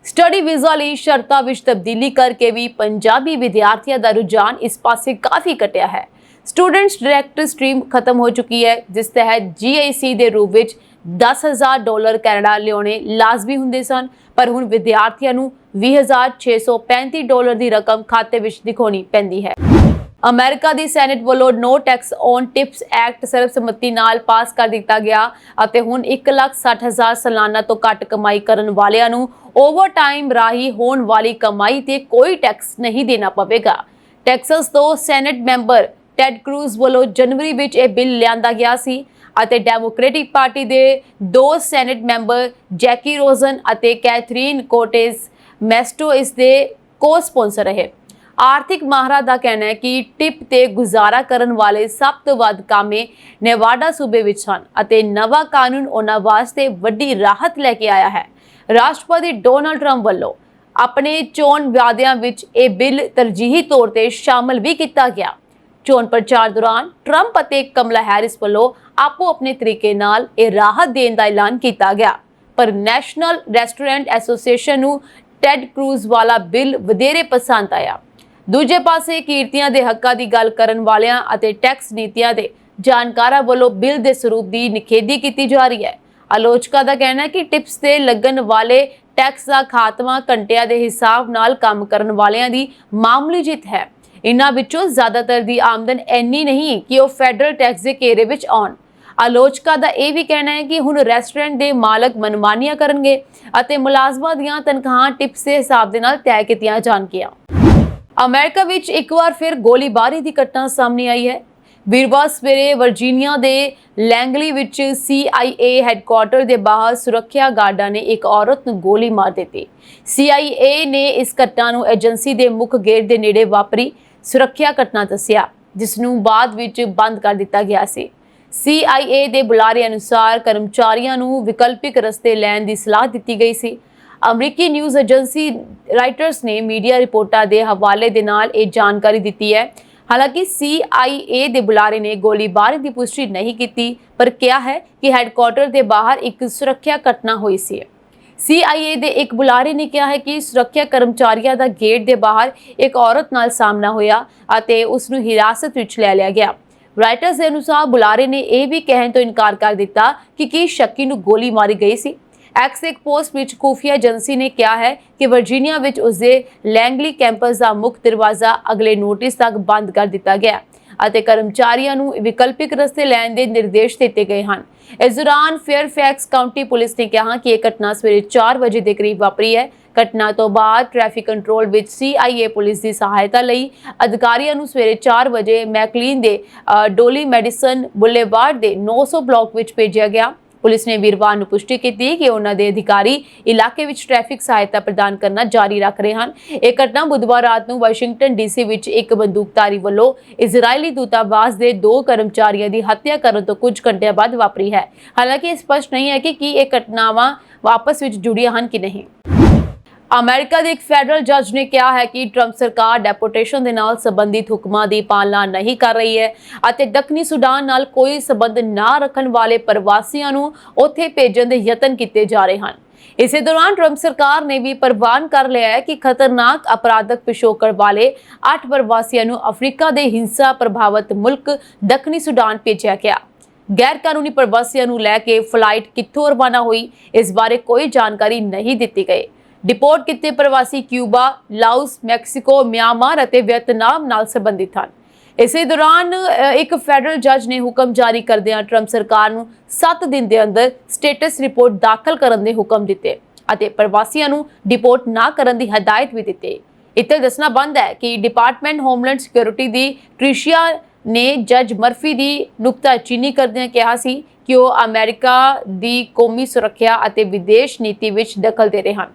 ਸਟੱਡੀ ਵੀਜ਼ਾ ਲਈ ਸ਼ਰਤਾਂ ਵਿੱਚ ਤਬਦੀਲੀ ਕਰਕੇ ਵੀ ਪੰਜਾਬੀ ਵਿਦਿਆਰਥੀਆਂ ਦਾ ਰੁਝਾਨ ਇਸ ਪਾਸੇ ਕਾਫੀ ਘਟਿਆ ਹੈ। ਸਟੂਡੈਂਟਸ ਡਾਇਰੈਕਟ ਸਟ੍ਰੀਮ ਖਤਮ ਹੋ ਚੁੱਕੀ ਹੈ, ਜਿਸ ਤਹਿਤ GIC ਦੇ ਰੂਪ ਵਿੱਚ $10,000 ਕੈਨੇਡਾ ਲਿਆਉਣੇ ਲਾਜ਼ਮੀ ਹੁੰਦੇ ਸਨ, ਪਰ ਹੁਣ ਵਿਦਿਆਰਥੀਆਂ ਨੂੰ $20,635 ਦੀ ਰਕਮ ਖਾਤੇ ਵਿੱਚ ਦਿਖਾਉਣੀ ਪੈਂਦੀ ਹੈ। ਅਮਰੀਕਾ ਦੀ ਸੈਨੇਟ ਵੱਲੋਂ ਨੋ ਟੈਕਸ ਔਨ ਟਿਪਸ ਐਕਟ ਸਰਬਸੰਮਤੀ ਨਾਲ ਪਾਸ ਕਰ ਦਿੱਤਾ ਗਿਆ ਅਤੇ ਹੁਣ 1,60,000 ਸਾਲਾਨਾ ਤੋਂ ਘੱਟ ਕਮਾਈ ਕਰਨ ਵਾਲਿਆਂ ਨੂੰ ਓਵਰਟਾਈਮ ਰਾਹੀਂ ਹੋਣ ਵਾਲੀ ਕਮਾਈ ਤੇ ਕੋਈ ਟੈਕਸ ਨਹੀਂ ਦੇਣਾ ਪਵੇਗਾ। ਟੈਕਸਸ ਤੋਂ ਸੈਨੇਟ ਮੈਂਬਰ ਟੈਡ ਕਰੂਜ਼ ਵੱਲੋਂ ਜਨਵਰੀ ਵਿੱਚ ਇਹ ਬਿੱਲ ਲਿਆਂਦਾ ਗਿਆ ਸੀ ਅਤੇ ਡੈਮੋਕ੍ਰੈਟਿਕ ਪਾਰਟੀ ਦੇ 2 ਸੈਨੇਟ ਮੈਂਬਰ ਜੈਕੀ ਰੋਜ਼ਨ ਅਤੇ ਕੈਥਰੀਨ ਕੋਟੇਸ ਮੈਸਟੋ ਇਸ ਦੇ ਕੋ-ਸਪਾਂਸਰ ਰਹੇ। ਆਰਥਿਕ ਮਾਹਰਾਂ ਦਾ ਕਹਿਣਾ ਹੈ ਕਿ ਟਿਪ ਤੇ ਗੁਜ਼ਾਰਾ ਕਰਨ ਵਾਲੇ ਸਭ ਤੋਂ ਵੱਧ ਕਾਮੇ ਨੇਵਾਡਾ ਸੂਬੇ ਵਿੱਚ ਹਨ ਅਤੇ ਨਵਾਂ ਕਾਨੂੰਨ ਉਹਨਾਂ ਵਾਸਤੇ ਵੱਡੀ ਰਾਹਤ ਲੈ ਕੇ ਆਇਆ ਹੈ। ਰਾਸ਼ਟਰਪਤੀ ਡੋਨਾਲਡ ਟਰੰਪ ਵੱਲੋਂ ਆਪਣੇ ਚੋਣ ਵਾਅਦਿਆਂ ਵਿੱਚ ਇਹ ਬਿੱਲ ਤਰਜੀਹੀ ਤੌਰ ਤੇ ਸ਼ਾਮਲ ਵੀ ਕੀਤਾ ਗਿਆ। ਚੋਣ ਪ੍ਰਚਾਰ ਦੌਰਾਨ ਟਰੰਪ ਅਤੇ ਕਮਲਾ ਹੈਰਿਸ ਵੱਲੋਂ ਆਪੋ ਆਪਣੇ ਤਰੀਕੇ ਨਾਲ ਇਹ ਰਾਹਤ ਦੇਣ ਦਾ ਐਲਾਨ ਕੀਤਾ ਗਿਆ, ਪਰ ਨੈਸ਼ਨਲ ਰੈਸਟੋਰੈਂਟ ਐਸੋਸੀਏਸ਼ਨ ਨੂੰ ਟੈਡ ਕਰੂਜ਼ ਵਾਲਾ ਬਿੱਲ ਵਧੇਰੇ ਪਸੰਦ ਆਇਆ। ਦੂਜੇ ਪਾਸੇ ਕਿਰਤੀਆਂ ਦੇ ਹੱਕਾਂ ਦੀ ਗੱਲ ਕਰਨ ਵਾਲਿਆਂ ਅਤੇ ਟੈਕਸ ਨੀਤੀਆਂ ਦੇ ਜਾਣਕਾਰਾਂ ਵੱਲੋਂ ਬਿੱਲ ਦੇ ਸਰੂਪ ਦੀ ਨਿਖੇਧੀ ਕੀਤੀ ਜਾ ਰਹੀ ਹੈ। ਆਲੋਚਕਾਂ ਦਾ ਕਹਿਣਾ ਹੈ ਕਿ ਟਿਪਸ ਤੇ ਲੱਗਣ ਵਾਲੇ ਟੈਕਸ ਦਾ ਖਾਤਮਾ ਘੰਟਿਆਂ ਦੇ ਹਿਸਾਬ ਨਾਲ ਕੰਮ ਕਰਨ ਵਾਲਿਆਂ ਦੀ ਮਾਮੂਲੀ ਜਿੱਤ ਹੈ। ਇਨ੍ਹਾਂ ਵਿੱਚੋਂ ਜ਼ਿਆਦਾਤਰ ਦੀ ਆਮਦਨ ਇੰਨੀ ਨਹੀਂ ਕਿ ਉਹ ਫੈਡਰਲ ਟੈਕਸ ਦੇ ਘੇਰੇ ਵਿੱਚ ਆਉਣ। ਆਲੋਚਕਾਂ ਦਾ ਇਹ ਵੀ ਕਹਿਣਾ ਹੈ ਕਿ ਹੁਣ ਰੈਸਟੋਰੈਂਟ ਦੇ ਮਾਲਕ ਮਨਮਾਨੀਆਂ ਕਰਨਗੇ ਅਤੇ ਮੁਲਾਜ਼ਮਾਂ ਦੀਆਂ ਤਨਖਾਹਾਂ ਟਿਪਸ ਦੇ ਹਿਸਾਬ ਦੇ ਨਾਲ ਤੈਅ ਕੀਤੀਆਂ ਜਾਣਗੀਆਂ। ਅਮਰੀਕਾ ਵਿੱਚ ਇੱਕ ਵਾਰ ਫਿਰ ਗੋਲੀਬਾਰੀ ਦੀ ਘਟਨਾ ਸਾਹਮਣੇ ਆਈ ਹੈ। ਵੀਰਵਾਰ ਸਵੇਰੇ ਵਰਜੀਨੀਆ ਦੇ ਲੈਂਗਲੀ ਵਿੱਚ CIA ਹੈੱਡਕੁਆਰਟਰ ਦੇ ਬਾਹਰ ਸੁਰੱਖਿਆ ਗਾਰਡਾਂ ਨੇ ਇੱਕ ਔਰਤ ਨੂੰ ਗੋਲੀ ਮਾਰ ਦਿੱਤੀ। CIA ਨੇ ਇਸ ਘਟਨਾ ਨੂੰ ਏਜੰਸੀ ਦੇ ਮੁੱਖ ਗੇਟ ਦੇ ਨੇੜੇ ਵਾਪਰੀ ਸੁਰੱਖਿਆ ਘਟਨਾ ਦੱਸਿਆ, ਜਿਸ ਨੂੰ ਬਾਅਦ ਵਿੱਚ ਬੰਦ ਕਰ ਦਿੱਤਾ ਗਿਆ ਸੀ। CIA ਦੇ ਬੁਲਾਰੇ ਅਨੁਸਾਰ ਕਰਮਚਾਰੀਆਂ ਨੂੰ ਵਿਕਲਪਿਕ ਰਸਤੇ ਲੈਣ ਦੀ ਸਲਾਹ ਦਿੱਤੀ ਗਈ ਸੀ। ਅਮਰੀਕੀ ਨਿਊਜ਼ ਏਜੰਸੀ ਰਾਇਟਰਸ ਨੇ ਮੀਡੀਆ ਰਿਪੋਰਟਾਂ ਦੇ ਹਵਾਲੇ ਦੇ ਨਾਲ ਇਹ ਜਾਣਕਾਰੀ ਦਿੱਤੀ ਹੈ। ਹਾਲਾਂਕਿ CIA ਦੇ ਬੁਲਾਰੇ ਨੇ ਗੋਲੀਬਾਰੀ ਦੀ ਪੁਸ਼ਟੀ ਨਹੀਂ ਕੀਤੀ, ਪਰ ਕਿਹਾ ਹੈ ਕਿ ਹੈੱਡਕੁਆਰਟਰ ਦੇ ਬਾਹਰ ਇੱਕ ਸੁਰੱਖਿਆ ਘਟਨਾ ਹੋਈ ਸੀ। CIA ਦੇ ਇੱਕ ਬੁਲਾਰੇ ਨੇ ਕਿਹਾ ਹੈ ਕਿ ਸੁਰੱਖਿਆ ਕਰਮਚਾਰੀਆਂ ਦਾ ਗੇਟ ਦੇ ਬਾਹਰ ਇੱਕ ਔਰਤ ਨਾਲ ਸਾਹਮਣਾ ਹੋਇਆ ਅਤੇ ਉਸ ਨੂੰ ਹਿਰਾਸਤ ਵਿੱਚ ਲੈ ਲਿਆ ਗਿਆ। ਰਾਇਟਰਸ ਦੇ ਅਨੁਸਾਰ ਬੁਲਾਰੇ ਨੇ ਇਹ ਵੀ ਕਹਿਣ ਤੋਂ ਇਨਕਾਰ ਕਰ ਦਿੱਤਾ ਕਿ ਕੀ ਸ਼ੱਕੀ ਨੂੰ ਗੋਲੀ ਮਾਰੀ ਗਈ ਸੀ। ਐਕਸ ਇੱਕ ਪੋਸਟ ਵਿੱਚ ਖੁਫੀਆ ਏਜੰਸੀ ਨੇ ਕਿਹਾ ਹੈ ਕਿ ਵਰਜੀਨੀਆ ਵਿੱਚ ਉਸਦੇ ਲੈਂਗਲੀ ਕੈਂਪਸ ਦਾ ਮੁੱਖ ਦਰਵਾਜ਼ਾ ਅਗਲੇ ਨੋਟਿਸ ਤੱਕ ਬੰਦ ਕਰ ਦਿੱਤਾ ਗਿਆ ਅਤੇ ਕਰਮਚਾਰੀਆਂ ਨੂੰ ਵਿਕਲਪਿਕ ਰਸਤੇ ਲੈਣ ਦੇ ਨਿਰਦੇਸ਼ ਦਿੱਤੇ ਗਏ ਹਨ। ਇਸ ਦੌਰਾਨ ਫੇਅਰਫੈਕਸ ਕਾਉਂਟੀ ਪੁਲਿਸ ਨੇ ਕਿਹਾ ਕਿ ਇਹ ਘਟਨਾ ਸਵੇਰੇ 4 ਵਜੇ ਦੇ ਕਰੀਬ ਵਾਪਰੀ ਹੈ। ਘਟਨਾ ਤੋਂ ਬਾਅਦ ਟ੍ਰੈਫਿਕ ਕੰਟਰੋਲ ਵਿੱਚ CIA ਪੁਲਿਸ ਦੀ ਸਹਾਇਤਾ ਲਈ ਅਧਿਕਾਰੀਆਂ ਨੂੰ ਸਵੇਰੇ 4 ਵਜੇ ਮੈਕਲੀਨ ਦੇ ਡੋਲੀ ਮੈਡੀਸਨ ਬੁਲੇਵਾਰਡ ਦੇ 900 ਬਲਾਕ ਵਿੱਚ ਭੇਜਿਆ ਗਿਆ। ਪੁਲਿਸ ਨੇ ਵੀਰਵਾਰ ਨੂੰ ਪੁਸ਼ਟੀ ਕੀਤੀ ਕਿ ਉਹਨਾਂ ਦੇ ਅਧਿਕਾਰੀ ਇਲਾਕੇ ਵਿੱਚ ਟ੍ਰੈਫਿਕ ਸਹਾਇਤਾ ਪ੍ਰਦਾਨ ਕਰਨਾ ਜਾਰੀ ਰੱਖ ਰਹੇ ਹਨ। ਇਹ ਘਟਨਾ ਬੁੱਧਵਾਰ ਰਾਤ ਨੂੰ ਵਾਸ਼ਿੰਗਟਨ DC ਵਿੱਚ ਇੱਕ ਬੰਦੂਕਧਾਰੀ ਵੱਲੋਂ ਇਜ਼ਰਾਈਲੀ ਦੂਤਾਵਾਸ ਦੇ 2 ਕਰਮਚਾਰੀਆਂ ਦੀ ਹੱਤਿਆ ਕਰਨ ਤੋਂ ਕੁਝ ਘੰਟਿਆਂ ਬਾਅਦ ਵਾਪਰੀ ਹੈ। ਹਾਲਾਂਕਿ ਇਹ ਸਪਸ਼ਟ ਨਹੀਂ ਹੈ ਕਿ ਕੀ ਇਹ ਘਟਨਾਵਾਂ ਆਪਸ ਵਿੱਚ ਜੁੜੀਆਂ ਹਨ ਕਿ ਨਹੀਂ। ਅਮਰੀਕਾ ਦੇ ਇੱਕ ਫੈਡਰਲ ਜੱਜ ਨੇ ਕਿਹਾ ਹੈ ਕਿ ਟਰੰਪ ਸਰਕਾਰ ਡੈਪੋਰਟੇਸ਼ਨ ਦੇ ਨਾਲ ਸੰਬੰਧਿਤ ਹੁਕਮਾਂ ਦੀ ਪਾਲਣਾ ਨਹੀਂ ਕਰ ਰਹੀ ਹੈ ਅਤੇ ਦੱਖਣੀ ਸੁਡਾਨ ਨਾਲ ਕੋਈ ਸੰਬੰਧ ਨਾ ਰੱਖਣ ਵਾਲੇ ਪ੍ਰਵਾਸੀਆਂ ਨੂੰ ਉੱਥੇ ਭੇਜਣ ਦੇ ਯਤਨ ਕੀਤੇ ਜਾ ਰਹੇ ਹਨ। ਇਸੇ ਦੌਰਾਨ ਟਰੰਪ ਸਰਕਾਰ ਨੇ ਵੀ ਪ੍ਰਵਾਨ ਕਰ ਲਿਆ ਹੈ ਕਿ ਖਤਰਨਾਕ ਅਪਰਾਧਕ ਪਿਛੋਕੜ ਵਾਲੇ 8 ਪ੍ਰਵਾਸੀਆਂ ਨੂੰ ਅਫਰੀਕਾ ਦੇ ਹਿੰਸਾ ਪ੍ਰਭਾਵਿਤ ਮੁਲਕ ਦੱਖਣੀ ਸੁਡਾਨ ਭੇਜਿਆ ਗਿਆ। ਗੈਰ ਕਾਨੂੰਨੀ ਪ੍ਰਵਾਸੀਆਂ ਨੂੰ ਲੈ ਕੇ ਫਲਾਈਟ ਕਿੱਥੋਂ ਰਵਾਨਾ ਹੋਈ, ਇਸ ਬਾਰੇ ਕੋਈ ਜਾਣਕਾਰੀ ਨਹੀਂ ਦਿੱਤੀ ਗਈ। ਡਿਪੋਰਟ ਕੀਤੇ ਪ੍ਰਵਾਸੀ ਕਿਊਬਾ, ਲਾਓਸ, ਮੈਕਸੀਕੋ, ਮਿਆਂਮਾਰ ਅਤੇ ਵੀਅਤਨਾਮ ਨਾਲ ਸੰਬੰਧਿਤ ਹਨ। ਇਸੇ ਦੌਰਾਨ ਇੱਕ ਫੈਡਰਲ ਜੱਜ ਨੇ ਹੁਕਮ ਜਾਰੀ ਕਰਦਿਆਂ ਟਰੰਪ ਸਰਕਾਰ ਨੂੰ 7 ਦਿਨ ਦੇ ਅੰਦਰ ਸਟੇਟਸ ਰਿਪੋਰਟ ਦਾਖਲ ਕਰਨ ਦੇ ਹੁਕਮ ਦਿੱਤੇ ਅਤੇ ਪ੍ਰਵਾਸੀਆਂ ਨੂੰ ਡਿਪੋਰਟ ਨਾ ਕਰਨ ਦੀ ਹਦਾਇਤ ਵੀ ਦਿੱਤੀ। ਇੱਥੇ ਦੱਸਣਾ ਬੰਦ ਹੈ ਕਿ ਡਿਪਾਰਟਮੈਂਟ ਹੋਮਲੈਂਡ ਸਿਕਿਉਰਿਟੀ ਦੀ ਟ੍ਰਿਸ਼ੀਆ ਨੇ ਜੱਜ ਮਰਫੀ ਦੀ ਨੁਕਤਾਚੀਨੀ ਕਰਦਿਆਂ ਕਿਹਾ ਸੀ ਕਿ ਉਹ ਅਮਰੀਕਾ ਦੀ ਕੌਮੀ ਸੁਰੱਖਿਆ ਅਤੇ ਵਿਦੇਸ਼ ਨੀਤੀ ਵਿੱਚ ਦਖਲ ਦੇ ਰਹੇ ਹਨ।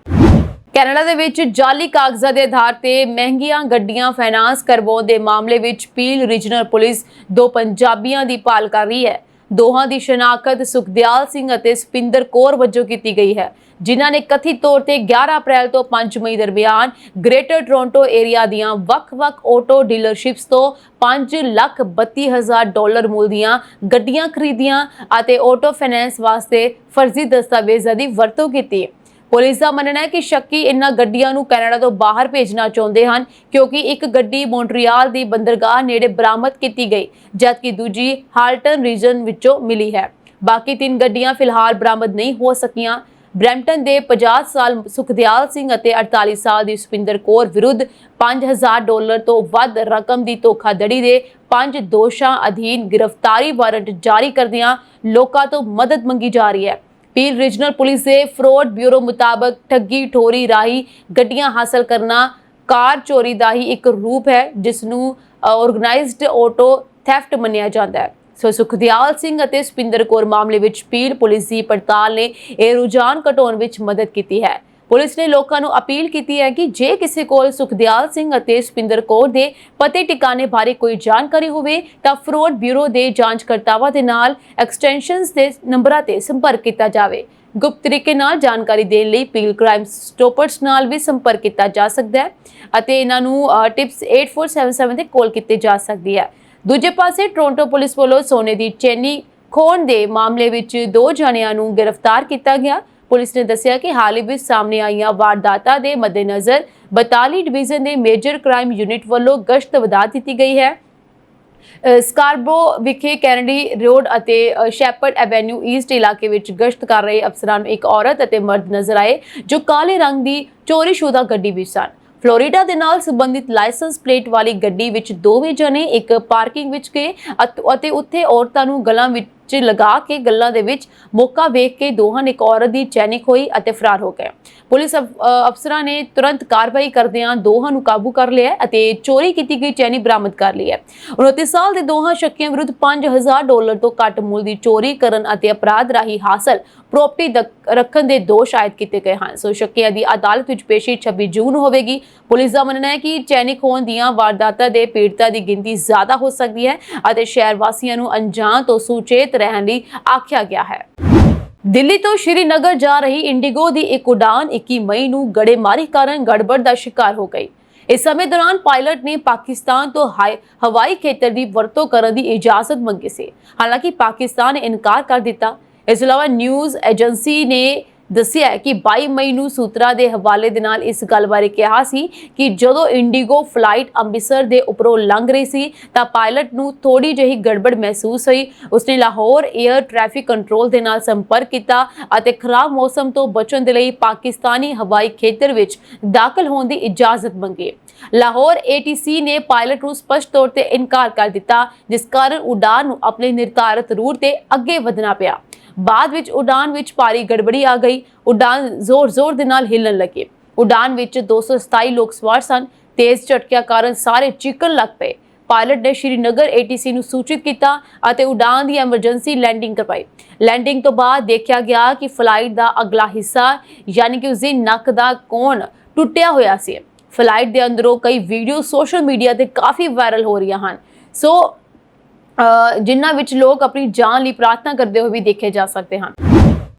ਕੈਨੇਡਾ ਦੇ ਵਿੱਚ ਜਾਲੀ ਕਾਗਜ਼ਾਂ ਦੇ ਆਧਾਰ ਤੇ ਮਹਿੰਗੀਆਂ ਗੱਡੀਆਂ ਫਾਈਨਾਂਸ ਕਰਵਾਉਣ ਦੇ ਮਾਮਲੇ ਵਿੱਚ ਪੀਲ ਰੀਜਨਲ ਪੁਲਿਸ 2 ਪੰਜਾਬੀਆਂ ਦੀ ਭਾਲ ਕਰ ਰਹੀ ਹੈ। ਦੋਹਾਂ ਦੀ ਸ਼ਨਾਖਤ ਸੁਖਦਿਆਲ ਸਿੰਘ ਅਤੇ ਸਪਿੰਦਰ ਕੌਰ ਵਜੋਂ ਕੀਤੀ ਗਈ ਹੈ, ਜਿਨ੍ਹਾਂ ਨੇ ਕਥਿਤ ਤੌਰ ਤੇ 11 ਅਪ੍ਰੈਲ ਤੋਂ 5 ਮਈ ਦਰਮਿਆਨ ਗ੍ਰੇਟਰ ਟੋਰਾਂਟੋ ਏਰੀਆ ਦੀਆਂ ਵੱਖ-ਵੱਖ ਆਟੋ ਡੀਲਰਸ਼ਿਪਸ ਤੋਂ $5,32,000 ਮੁੱਲ ਦੀਆਂ ਗੱਡੀਆਂ ਖਰੀਦੀਆਂ ਅਤੇ ਆਟੋ ਫਾਈਨੈਂਸ ਵਾਸਤੇ ਫਰਜ਼ੀ ਦਸਤਾਵੇਜ਼ਾਂ ਦੀ ਵਰਤੋਂ ਕੀਤੀ। ਪੁਲਿਸ ਦਾ ਮੰਨਣਾ ਹੈ ਕਿ ਸ਼ੱਕੀ ਇਨ੍ਹਾਂ ਗੱਡੀਆਂ ਨੂੰ ਕੈਨੇਡਾ ਤੋਂ ਬਾਹਰ ਭੇਜਣਾ ਚਾਹੁੰਦੇ ਹਨ, ਕਿਉਂਕਿ ਇੱਕ ਗੱਡੀ ਮੌਂਟਰੀਅਲ ਦੀ ਬੰਦਰਗਾਹ ਨੇੜੇ ਬਰਾਮਦ ਕੀਤੀ ਗਈ, ਜਦਕਿ ਦੂਜੀ ਹਾਲਟਨ ਰੀਜਨ ਵਿੱਚੋਂ ਮਿਲੀ ਹੈ। ਬਾਕੀ 3 ਗੱਡੀਆਂ ਫਿਲਹਾਲ ਬਰਾਮਦ ਨਹੀਂ ਹੋ ਸਕੀਆਂ। ਬਰੈਂਪਟਨ ਦੇ 50 ਸਾਲ ਸੁਖਦਿਆਲ ਸਿੰਘ ਅਤੇ 48 ਸਾਲ ਦੀ ਸੁਪਿੰਦਰ ਕੌਰ ਵਿਰੁੱਧ $5000 ਤੋਂ ਵੱਧ ਰਕਮ ਦੀ ਧੋਖਾਧੜੀ ਦੇ 5 ਦੋਸ਼ਾਂ ਅਧੀਨ ਗ੍ਰਿਫਤਾਰੀ ਵਾਰੰਟ ਜਾਰੀ ਕਰਦਿਆਂ ਲੋਕਾਂ ਤੋਂ ਮਦਦ ਮੰਗੀ ਜਾ ਰਹੀ ਹੈ। ਪੀਲ ਰੀਜਨਲ ਪੁਲਿਸ ਦੇ ਫਰੋਡ ਬਿਊਰੋ ਮੁਤਾਬਕ ਠੱਗੀ ਠੋਰੀ ਰਾਹੀਂ ਗੱਡੀਆਂ ਹਾਸਲ ਕਰਨਾ ਕਾਰ ਚੋਰੀ ਦਾ ਹੀ ਇੱਕ ਰੂਪ ਹੈ, ਜਿਸ ਨੂੰ ਆਰਗੇਨਾਈਜ਼ਡ ਆਟੋ ਥੈਫਟ ਮੰਨਿਆ ਜਾਂਦਾ ਹੈ। ਸੋ ਸੁਖਦਿਆਲ ਸਿੰਘ ਅਤੇ ਸੁਪਿੰਦਰ ਕੌਰ ਮਾਮਲੇ ਵਿੱਚ ਪੀਲ ਪੁਲਿਸ ਦੀ ਪੜਤਾਲ ਨੇ ਇਹ ਰੁਝਾਨ ਘਟਾਉਣ ਵਿੱਚ ਮਦਦ ਕੀਤੀ ਹੈ। ਪੁਲਿਸ ਨੇ ਲੋਕਾਂ ਨੂੰ ਅਪੀਲ ਕੀਤੀ ਹੈ ਕਿ ਜੇ ਕਿਸੇ ਕੋਲ ਸੁਖਦਿਆਲ ਸਿੰਘ ਅਤੇ ਸੁਪਿੰਦਰ ਕੌਰ ਦੇ ਪਤੇ ਟਿਕਾਣੇ ਬਾਰੇ ਕੋਈ ਜਾਣਕਾਰੀ ਹੋਵੇ ਤਾਂ ਫਰੋਡ ਬਿਊਰੋ ਦੇ ਜਾਂਚਕਰਤਾਵਾਂ ਦੇ ਨਾਲ ਐਕਸਟੈਂਸ਼ਨਸ ਦੇ ਨੰਬਰਾਂ ਤੇ ਸੰਪਰਕ ਕੀਤਾ ਜਾਵੇ। ਗੁਪਤ ਤਰੀਕੇ ਨਾਲ ਜਾਣਕਾਰੀ ਦੇਣ ਲਈ ਪੀਲ ਕ੍ਰਾਈਮ ਸਟੋਪਰਸ ਨਾਲ ਵੀ ਸੰਪਰਕ ਕੀਤਾ ਜਾ ਸਕਦਾ ਹੈ ਅਤੇ ਇਹਨਾਂ ਨੂੰ ਟਿਪਸ 8477 ਤੇ ਕਾਲ ਕੀਤੀ ਜਾ ਸਕਦੀ ਹੈ। ਦੂਜੇ ਪਾਸੇ ਟੋਰਾਂਟੋ ਪੁਲਿਸ ਵੱਲੋਂ ਸੋਨੇ ਦੀ ਚੈਨੀ ਖੋਹਣ ਦੇ ਮਾਮਲੇ ਵਿੱਚ 2 ਜਣਿਆਂ ਨੂੰ ਗ੍ਰਿਫਤਾਰ ਕੀਤਾ ਗਿਆ। ਪੁਲਿਸ ਨੇ ਦੱਸਿਆ ਕਿ ਹਾਲ ਹੀ ਵਿੱਚ ਸਾਹਮਣੇ ਆਈਆਂ ਵਾਰਦਾਤਾਂ ਦੇ ਮੱਦੇਨਜ਼ਰ 42 ਡਿਵੀਜ਼ਨ ਦੇ ਮੇਜਰ ਕ੍ਰਾਈਮ ਯੂਨਿਟ ਵੱਲੋਂ ਗਸ਼ਤ ਵਧਾ ਦਿੱਤੀ ਗਈ ਹੈ। ਸਕਾਰਬੋ ਵਿਖੇ ਕੈਨੇਡੀ ਰੋਡ ਅਤੇ ਸ਼ੈਪਰਡ ਐਵੇਨਿਊ ਈਸਟ ਇਲਾਕੇ ਵਿੱਚ ਗਸ਼ਤ ਕਰ ਰਹੇ ਅਫਸਰਾਂ ਨੂੰ ਇੱਕ ਔਰਤ ਅਤੇ ਮਰਦ ਨਜ਼ਰ ਆਏ ਜੋ ਕਾਲੇ ਰੰਗ ਦੀ ਚੋਰੀਸ਼ੁਦਾ ਗੱਡੀ ਵਿੱਚ ਸਨ। ਫਲੋਰੀਡਾ ਦੇ ਨਾਲ ਸੰਬੰਧਿਤ ਲਾਇਸੈਂਸ ਪਲੇਟ ਵਾਲੀ ਗੱਡੀ ਵਿੱਚ ਦੋਵੇਂ ਜਣੇ ਇੱਕ ਪਾਰਕਿੰਗ ਵਿੱਚ ਗਏ ਅਤੇ ਉੱਥੇ ਔਰਤਾਂ ਨੂੰ ਗਲਾਂ ਵਿੱਚ ਲਗਾ ਕੇ ਗੱਲਾਂ ਦੇ ਵਿੱਚ ਮੌਕਾ ਵੇਖ ਕੇ ਦੋਹਾਂ ਨੇ ਇੱਕ ਔਰਤ ਦੀ ਚੈਨੀ ਖੋਈ ਅਤੇ ਫਰਾਰ ਹੋ ਗਏ। ਪੁਲਿਸ ਅਫਸਰਾਂ ਨੇ ਤੁਰੰਤ ਕਾਰਵਾਈ ਕਰਦਿਆਂ ਦੋਹਾਂ ਨੂੰ ਕਾਬੂ ਕਰ ਲਿਆ ਅਤੇ ਚੋਰੀ ਕੀਤੀ ਗਈ ਚੈਨੀ ਬਰਾਮਦ ਕਰ ਲਈ ਹੈ। 29 ਸਾਲ ਦੇ ਦੋਹਾਂ ਸ਼ੱਕੀਆਂ ਵਿਰੁੱਧ $5000 ਤੋਂ ਘੱਟ ਮੁੱਲ ਦੀ ਚੋਰੀ ਕਰਨ ਅਤੇ ਅਪਰਾਧ ਰਾਹੀਂ ਹਾਸਲ ਪ੍ਰਾਪਰਟੀ ਰੱਖਣ ਦੇ ਦੋਸ਼ ਆਇਦ ਕੀਤੇ ਗਏ ਹਨ। ਸੋ ਸ਼ੱਕੀਆਂ ਦੀ ਅਦਾਲਤ ਵਿੱਚ ਪੇਸ਼ੀ 26 ਜੂਨ ਨੂੰ ਹੋਵੇਗੀ। ਪੁਲਿਸ ਦਾ ਮੰਨਣਾ ਹੈ ਕਿ ਚੈਨੀ ਖੋਹਣ ਦੀਆਂ ਵਾਰਦਾਤਾਂ ਦੇ ਪੀੜਤਾਂ ਦੀ ਗਿਣਤੀ ਜ਼ਿਆਦਾ ਹੋ ਸਕਦੀ ਹੈ ਅਤੇ ਸ਼ਹਿਰ ਵਾਸੀਆਂ ਨੂੰ ਅਣਜਾਣ ਤੋਂ ਸੁਚੇਤ ਰਹਿਣ ਲਈ ਆਖਿਆ ਗਿਆ ਹੈ। ਦਿੱਲੀ ਤੋਂ ਸ਼੍ਰੀਨਗਰ ਜਾ ਰਹੀ ਇੰਡੀਗੋ ਦੀ ਇੱਕ ਉਡਾਨ 21 ਮਈ ਨੂੰ ਗੜੇਮਾਰੀ ਕਾਰਨ ਗੜਬੜ ਦਾ ਸ਼ਿਕਾਰ ਹੋ ਗਈ। ਇਸ ਸਮੇਂ ਦੌਰਾਨ ਪਾਇਲਟ ਨੇ ਪਾਕਿਸਤਾਨ ਤੋਂ ਹਵਾਈ ਖੇਤਰ ਦੀ ਵਰਤੋਂ ਕਰਨ ਦੀ ਇਜਾਜ਼ਤ ਮੰਗੀ ਸੀ, ਹਾਲਾਂਕਿ ਪਾਕਿਸਤਾਨ ਨੇ ਇਨਕਾਰ ਕਰ ਦਿੱਤਾ। ਇਸ ਤੋਂ ਇਲਾਵਾ ਨਿਊਜ਼ ਏਜੰਸੀ ਨੇ ਦੱਸਿਆ ਹੈ ਕਿ 22 ਮਈ ਨੂੰ ਸੂਤਰਾਂ ਦੇ ਹਵਾਲੇ ਦੇ ਨਾਲ ਇਸ ਗੱਲ ਬਾਰੇ ਕਿਹਾ ਸੀ ਕਿ ਜਦੋਂ ਇੰਡੀਗੋ ਫਲਾਈਟ ਅੰਮ੍ਰਿਤਸਰ ਦੇ ਉੱਪਰੋਂ ਲੰਘ ਰਹੀ ਸੀ ਤਾਂ ਪਾਇਲਟ ਨੂੰ ਥੋੜੀ ਜਿਹੀ ਗੜਬੜ ਮਹਿਸੂਸ ਹੋਈ। ਉਸਨੇ ਲਾਹੌਰ 에ਅਰ ਟ੍ਰੈਫਿਕ ਕੰਟਰੋਲ ਦੇ ਨਾਲ ਸੰਪਰਕ ਕੀਤਾ ਅਤੇ ਖਰਾਬ ਮੌਸਮ ਤੋਂ ਬਚਣ ਦੇ ਲਈ ਪਾਕਿਸਤਾਨੀ ਹਵਾਈ ਖੇਤਰ ਵਿੱਚ ਦਾਖਲ ਹੋਣ ਦੀ ਇਜਾਜ਼ਤ ਮੰਗੀ। ਲਾਹੌਰ ATC ਨੇ ਪਾਇਲਟ ਨੂੰ ਸਪਸ਼ਟ ਤੌਰ ਤੇ ਇਨਕਾਰ ਕਰ ਦਿੱਤਾ, ਜਿਸ ਕਾਰਨ ਉਡਾਨ ਨੂੰ ਆਪਣੇ ਨਿਰਧਾਰਤ ਰੂਟ ਤੇ ਅੱਗੇ ਵਧਣਾ ਪਿਆ। ਬਾਅਦ ਵਿੱਚ ਉਡਾਨ ਵਿੱਚ ਭਾਰੀ ਗੜਬੜੀ ਆ ਗਈ। ਉਡਾਨ ਜ਼ੋਰ ਦੇ ਨਾਲ ਹਿੱਲਣ ਲੱਗੀ। ਉਡਾਨ ਵਿੱਚ 227 ਲੋਕ ਸਵਾਰ ਸਨ। ਤੇਜ਼ ਝਟਕਿਆਂ ਕਾਰਨ ਸਾਰੇ ਚੀਕਣ ਲੱਗ ਪਏ। ਪਾਇਲਟ ਨੇ ਸ਼੍ਰੀਨਗਰ ATC ਨੂੰ ਸੂਚਿਤ ਕੀਤਾ ਅਤੇ ਉਡਾਨ ਦੀ ਐਮਰਜੈਂਸੀ ਲੈਂਡਿੰਗ ਕਰਵਾਈ। ਲੈਂਡਿੰਗ ਤੋਂ ਬਾਅਦ ਦੇਖਿਆ ਗਿਆ ਕਿ ਫਲਾਈਟ ਦਾ ਅਗਲਾ ਹਿੱਸਾ ਯਾਨੀ ਕਿ ਉਸਦੀ ਨੱਕ ਦਾ ਕੋਣ ਟੁੱਟਿਆ ਹੋਇਆ ਸੀ। ਫਲਾਈਟ ਦੇ ਅੰਦਰੋਂ ਕਈ ਵੀਡੀਓ ਸੋਸ਼ਲ ਮੀਡੀਆ ਤੇ ਕਾਫੀ ਵਾਇਰਲ ਹੋ ਰਹੀਆਂ ਹਨ, ਸੋ ਜਿਨ੍ਹਾਂ ਵਿੱਚ ਲੋਕ ਆਪਣੀ ਜਾਨ ਲਈ ਪ੍ਰਾਰਥਨਾ ਕਰਦੇ ਹੋਏ ਵੀ ਦੇਖੇ ਜਾ ਸਕਦੇ ਹਨ।